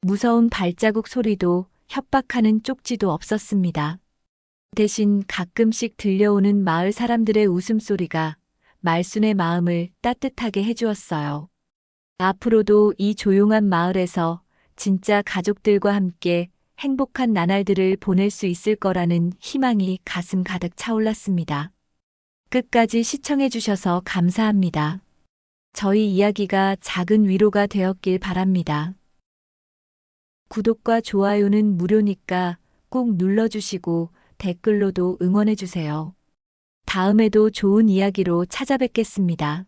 A: 무서운 발자국 소리도 협박하는 쪽지도 없었습니다. 대신 가끔씩 들려오는 마을 사람들의 웃음소리가 말순의 마음을 따뜻하게 해주었어요. 앞으로도 이 조용한 마을에서 진짜 가족들과 함께 행복한 나날들을 보낼 수 있을 거라는 희망이 가슴 가득 차올랐습니다. 끝까지 시청해주셔서 감사합니다. 저희 이야기가 작은 위로가 되었길 바랍니다. 구독과 좋아요는 무료니까 꼭 눌러주시고 댓글로도 응원해주세요. 다음에도 좋은 이야기로 찾아뵙겠습니다.